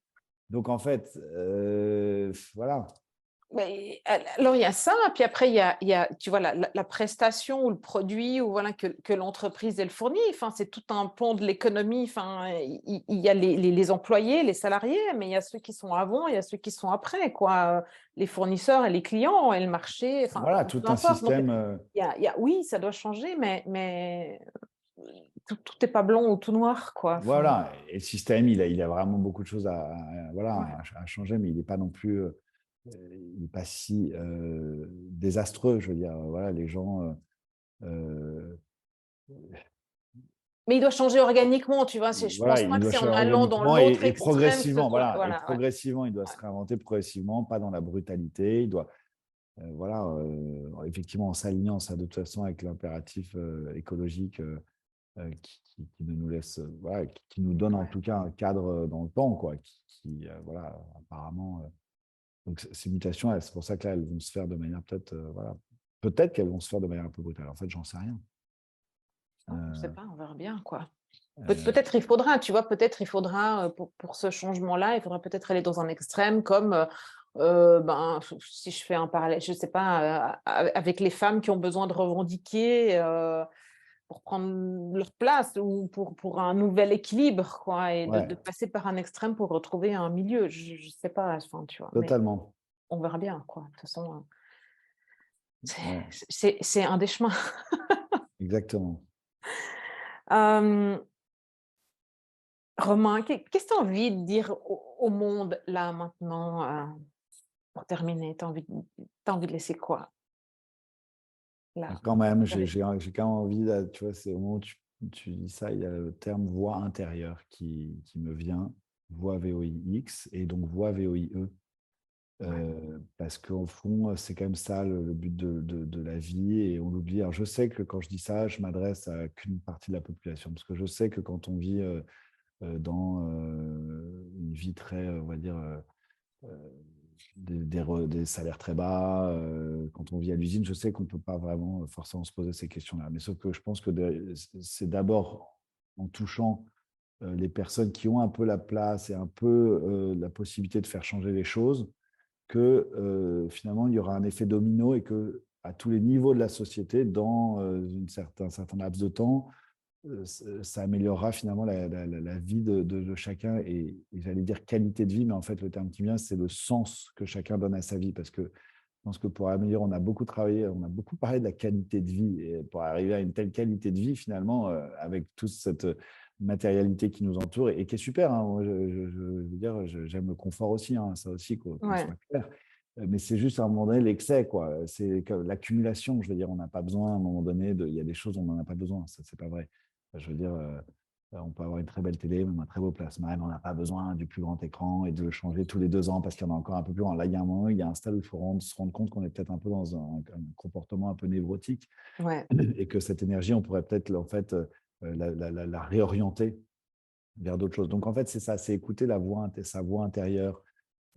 Donc en fait, voilà. Mais, alors, il y a ça, puis après, il y a tu vois, la prestation ou le produit ou voilà, que l'entreprise, elle fournit. Enfin, c'est tout un pan de l'économie. Enfin, il y a les employés, les salariés, mais il y a ceux qui sont avant, il y a ceux qui sont après, quoi. Les fournisseurs et les clients et le marché, enfin, Voilà, peu tout un importe. Donc, système. oui, ça doit changer, mais tout n'est pas blanc ou tout noir, quoi. Enfin, Voilà, et le système, il a vraiment beaucoup de choses voilà, ouais. à changer, mais il n'est pas non plus. il n'est pas si désastreux. Je veux dire, voilà, les gens. Mais il doit changer organiquement, tu vois. Je Voilà, pense pas il que doit c'est en changer allant dans organiquement l'autre et extrême que, progressivement, voilà, et voilà, ouais, progressivement, il doit ouais, se réinventer progressivement, pas dans la brutalité. Il doit, voilà, effectivement, en s'alignant ça de toute façon avec l'impératif écologique qui ne nous laisse, voilà, qui nous donne en ouais. tout cas un cadre dans le temps, quoi, voilà, apparemment. Donc ces mutations, c'est pour ça que là, elles vont se faire de manière peut-être, voilà, peut-être qu'elles vont se faire de manière un peu brutale. En fait, j'en sais rien. Oh, je sais Euh, pas, on verra bien, quoi. euh, Peut-être il faudra, tu vois, peut-être il faudra, pour ce changement-là, il faudra peut-être aller dans un extrême comme, ben, si je fais un parallèle, je sais pas, avec les femmes qui ont besoin de revendiquer pour prendre leur place ou pour un nouvel équilibre, quoi, et de ouais, passer par un extrême pour retrouver un milieu. Je sais pas, enfin, tu vois, mais totalement. on verra bien, quoi. De toute façon, Ouais, c'est un des chemins. exactement. Euh, Romain, qu'est-ce que tu as envie de dire au monde là maintenant pour terminer? T'as envie de laisser quoi là? Quand même, Allez. j'ai quand même envie, tu vois, c'est au moment où tu dis ça, il y a le terme voix intérieure qui me vient, voix VOIX, et donc voix VOIE. Ouais, Parce qu'au fond, c'est quand même ça le but de la vie, et on l'oublie. Alors, je sais que quand je dis ça, je m'adresse à qu'une partie de la population, parce que je sais que quand on vit dans une vie très, on va dire, des salaires très bas, quand on vit à l'usine, je sais qu'on ne peut pas vraiment forcément se poser ces questions-là. Mais sauf que je pense que c'est d'abord en touchant les personnes qui ont un peu la place et un peu la possibilité de faire changer les choses que finalement il y aura un effet domino et que à tous les niveaux de la société, dans un certain laps de temps, ça améliorera finalement la vie de chacun et j'allais dire qualité de vie, mais en fait, le terme qui vient, c'est le sens que chacun donne à sa vie. Parce que je pense que pour améliorer, on a beaucoup travaillé, on a beaucoup parlé de la qualité de vie. Et pour arriver à une telle qualité de vie, finalement, avec toute cette matérialité qui nous entoure et qui est super. Hein. Moi, je veux dire, j'aime le confort aussi, hein, ça aussi, qu'on ouais, soit clair. Mais c'est juste à un moment donné l'excès, quoi. C'est l'accumulation. Je veux dire, on n'a pas besoin à un moment donné il y a des choses dont on n'en a pas besoin. Ça, c'est pas vrai. Je veux dire, on peut avoir une très belle télé, même un très beau plasma, mais on n'a pas besoin du plus grand écran et de le changer tous les 2 ans parce qu'il y en a encore un peu plus grand. Là, il y a un moment, il y a un stade où il faut se rendre compte qu'on est peut-être un peu dans un comportement un peu névrotique ouais. et que cette énergie, on pourrait peut-être en fait la réorienter vers d'autres choses. Donc en fait, c'est ça, c'est écouter sa voix intérieure.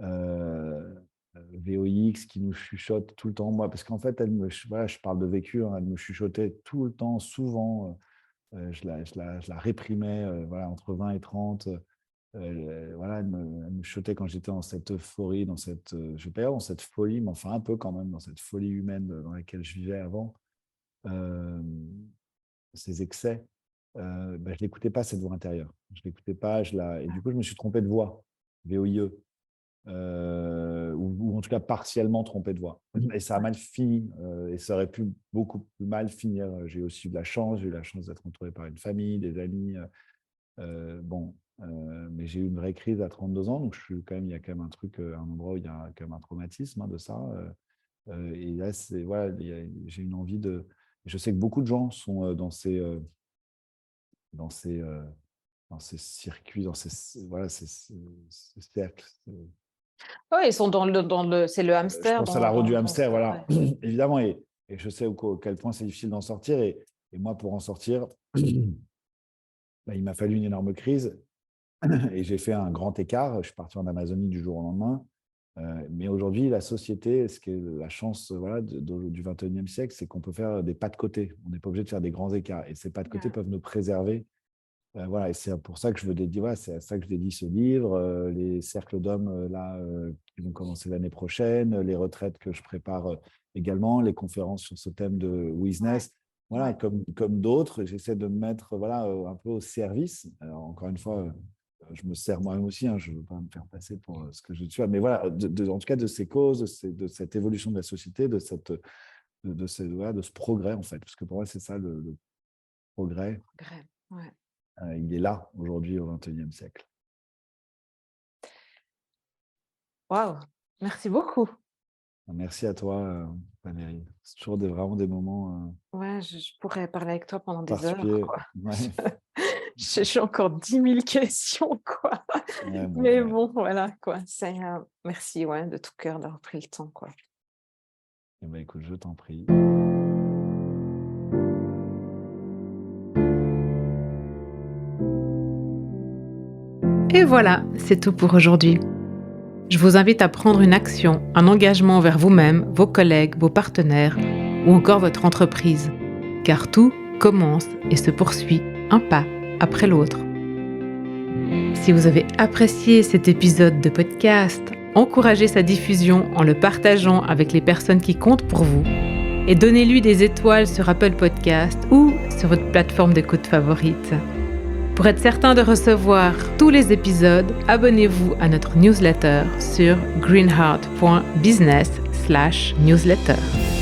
Euh, VOX qui nous chuchote tout le temps, moi, parce qu'en fait, voilà, je parle de vécu, hein, elle me chuchotait tout le temps, souvent, je la réprimais voilà, entre 20 et 30. Voilà, elle me chuchotait quand j'étais dans cette euphorie, je vais pas dire dans cette folie, mais enfin un peu quand même, dans cette folie humaine dans laquelle je vivais avant, euh, ces excès. Ben, je ne l'écoutais pas, cette voix intérieure. Je ne l'écoutais pas, et du coup, je me suis trompé de voix, VOIE. Ou en tout cas partiellement trompé de voix. Et ça a Ouais. mal fini, et ça aurait pu beaucoup plus mal finir. J'ai aussi eu de la chance, j'ai eu la chance d'être entouré par une famille, des amis. Bon, mais j'ai eu une vraie crise à 32 ans, donc je suis quand même, il y a quand même un truc, un endroit où il y a quand même un traumatisme de ça. Et là, voilà, j'ai une envie de. Je sais que beaucoup de gens sont dans ces, euh, dans ces circuits, voilà, ces cercles. Ouais, ils sont c'est le Je hamster pense à la roue du dans hamster, ça, voilà, ouais. évidemment, et je sais quel point c'est difficile d'en sortir. Et moi, pour en sortir, bah, il m'a fallu une énorme crise et j'ai fait un grand écart. Je suis parti en Amazonie du jour au lendemain. Mais aujourd'hui, la société, ce qui est la chance voilà, du 21e siècle, c'est qu'on peut faire des pas de côté. On n'est pas obligé de faire des grands écarts. Et ces pas de côté Ouais. peuvent nous préserver. Voilà, et c'est pour ça que je veux dédier, voilà, c'est à ça que je dédie ce livre, les cercles d'hommes là qui vont commencer l'année prochaine, les retraites que je prépare également, les conférences sur ce thème de Ouais. business. Voilà, Ouais. comme d'autres, j'essaie de me mettre voilà, un peu au service. Alors, encore une fois, je me sers moi-même aussi, hein, je ne veux pas me faire passer pour ce que je suis, mais voilà, en tout cas de ces causes, de cette évolution de la société, voilà, de ce progrès en fait, parce que pour moi c'est ça le progrès, Grave. Ouais. il est là aujourd'hui au 21e siècle. Waouh, merci beaucoup. Merci à toi, Valérie. C'est toujours vraiment des moments Ouais, je pourrais parler avec toi pendant des heures, particuliers. quoi. Ouais. J'ai encore 10 000 questions, quoi. Ouais, bon, Mais ouais. bon, voilà, quoi. Merci, ouais, de tout cœur d'avoir pris le temps, quoi. Eh ben, écoute, je t'en prie. Et voilà, c'est tout pour aujourd'hui. Je vous invite à prendre une action, un engagement vers vous-même, vos collègues, vos partenaires ou encore votre entreprise. Car tout commence et se poursuit un pas après l'autre. Si vous avez apprécié cet épisode de podcast, encouragez sa diffusion en le partageant avec les personnes qui comptent pour vous et donnez-lui des étoiles sur Apple Podcast ou sur votre plateforme d'écoute favorite. Pour être certain de recevoir tous les épisodes, abonnez-vous à notre newsletter sur greenheart.business/newsletter.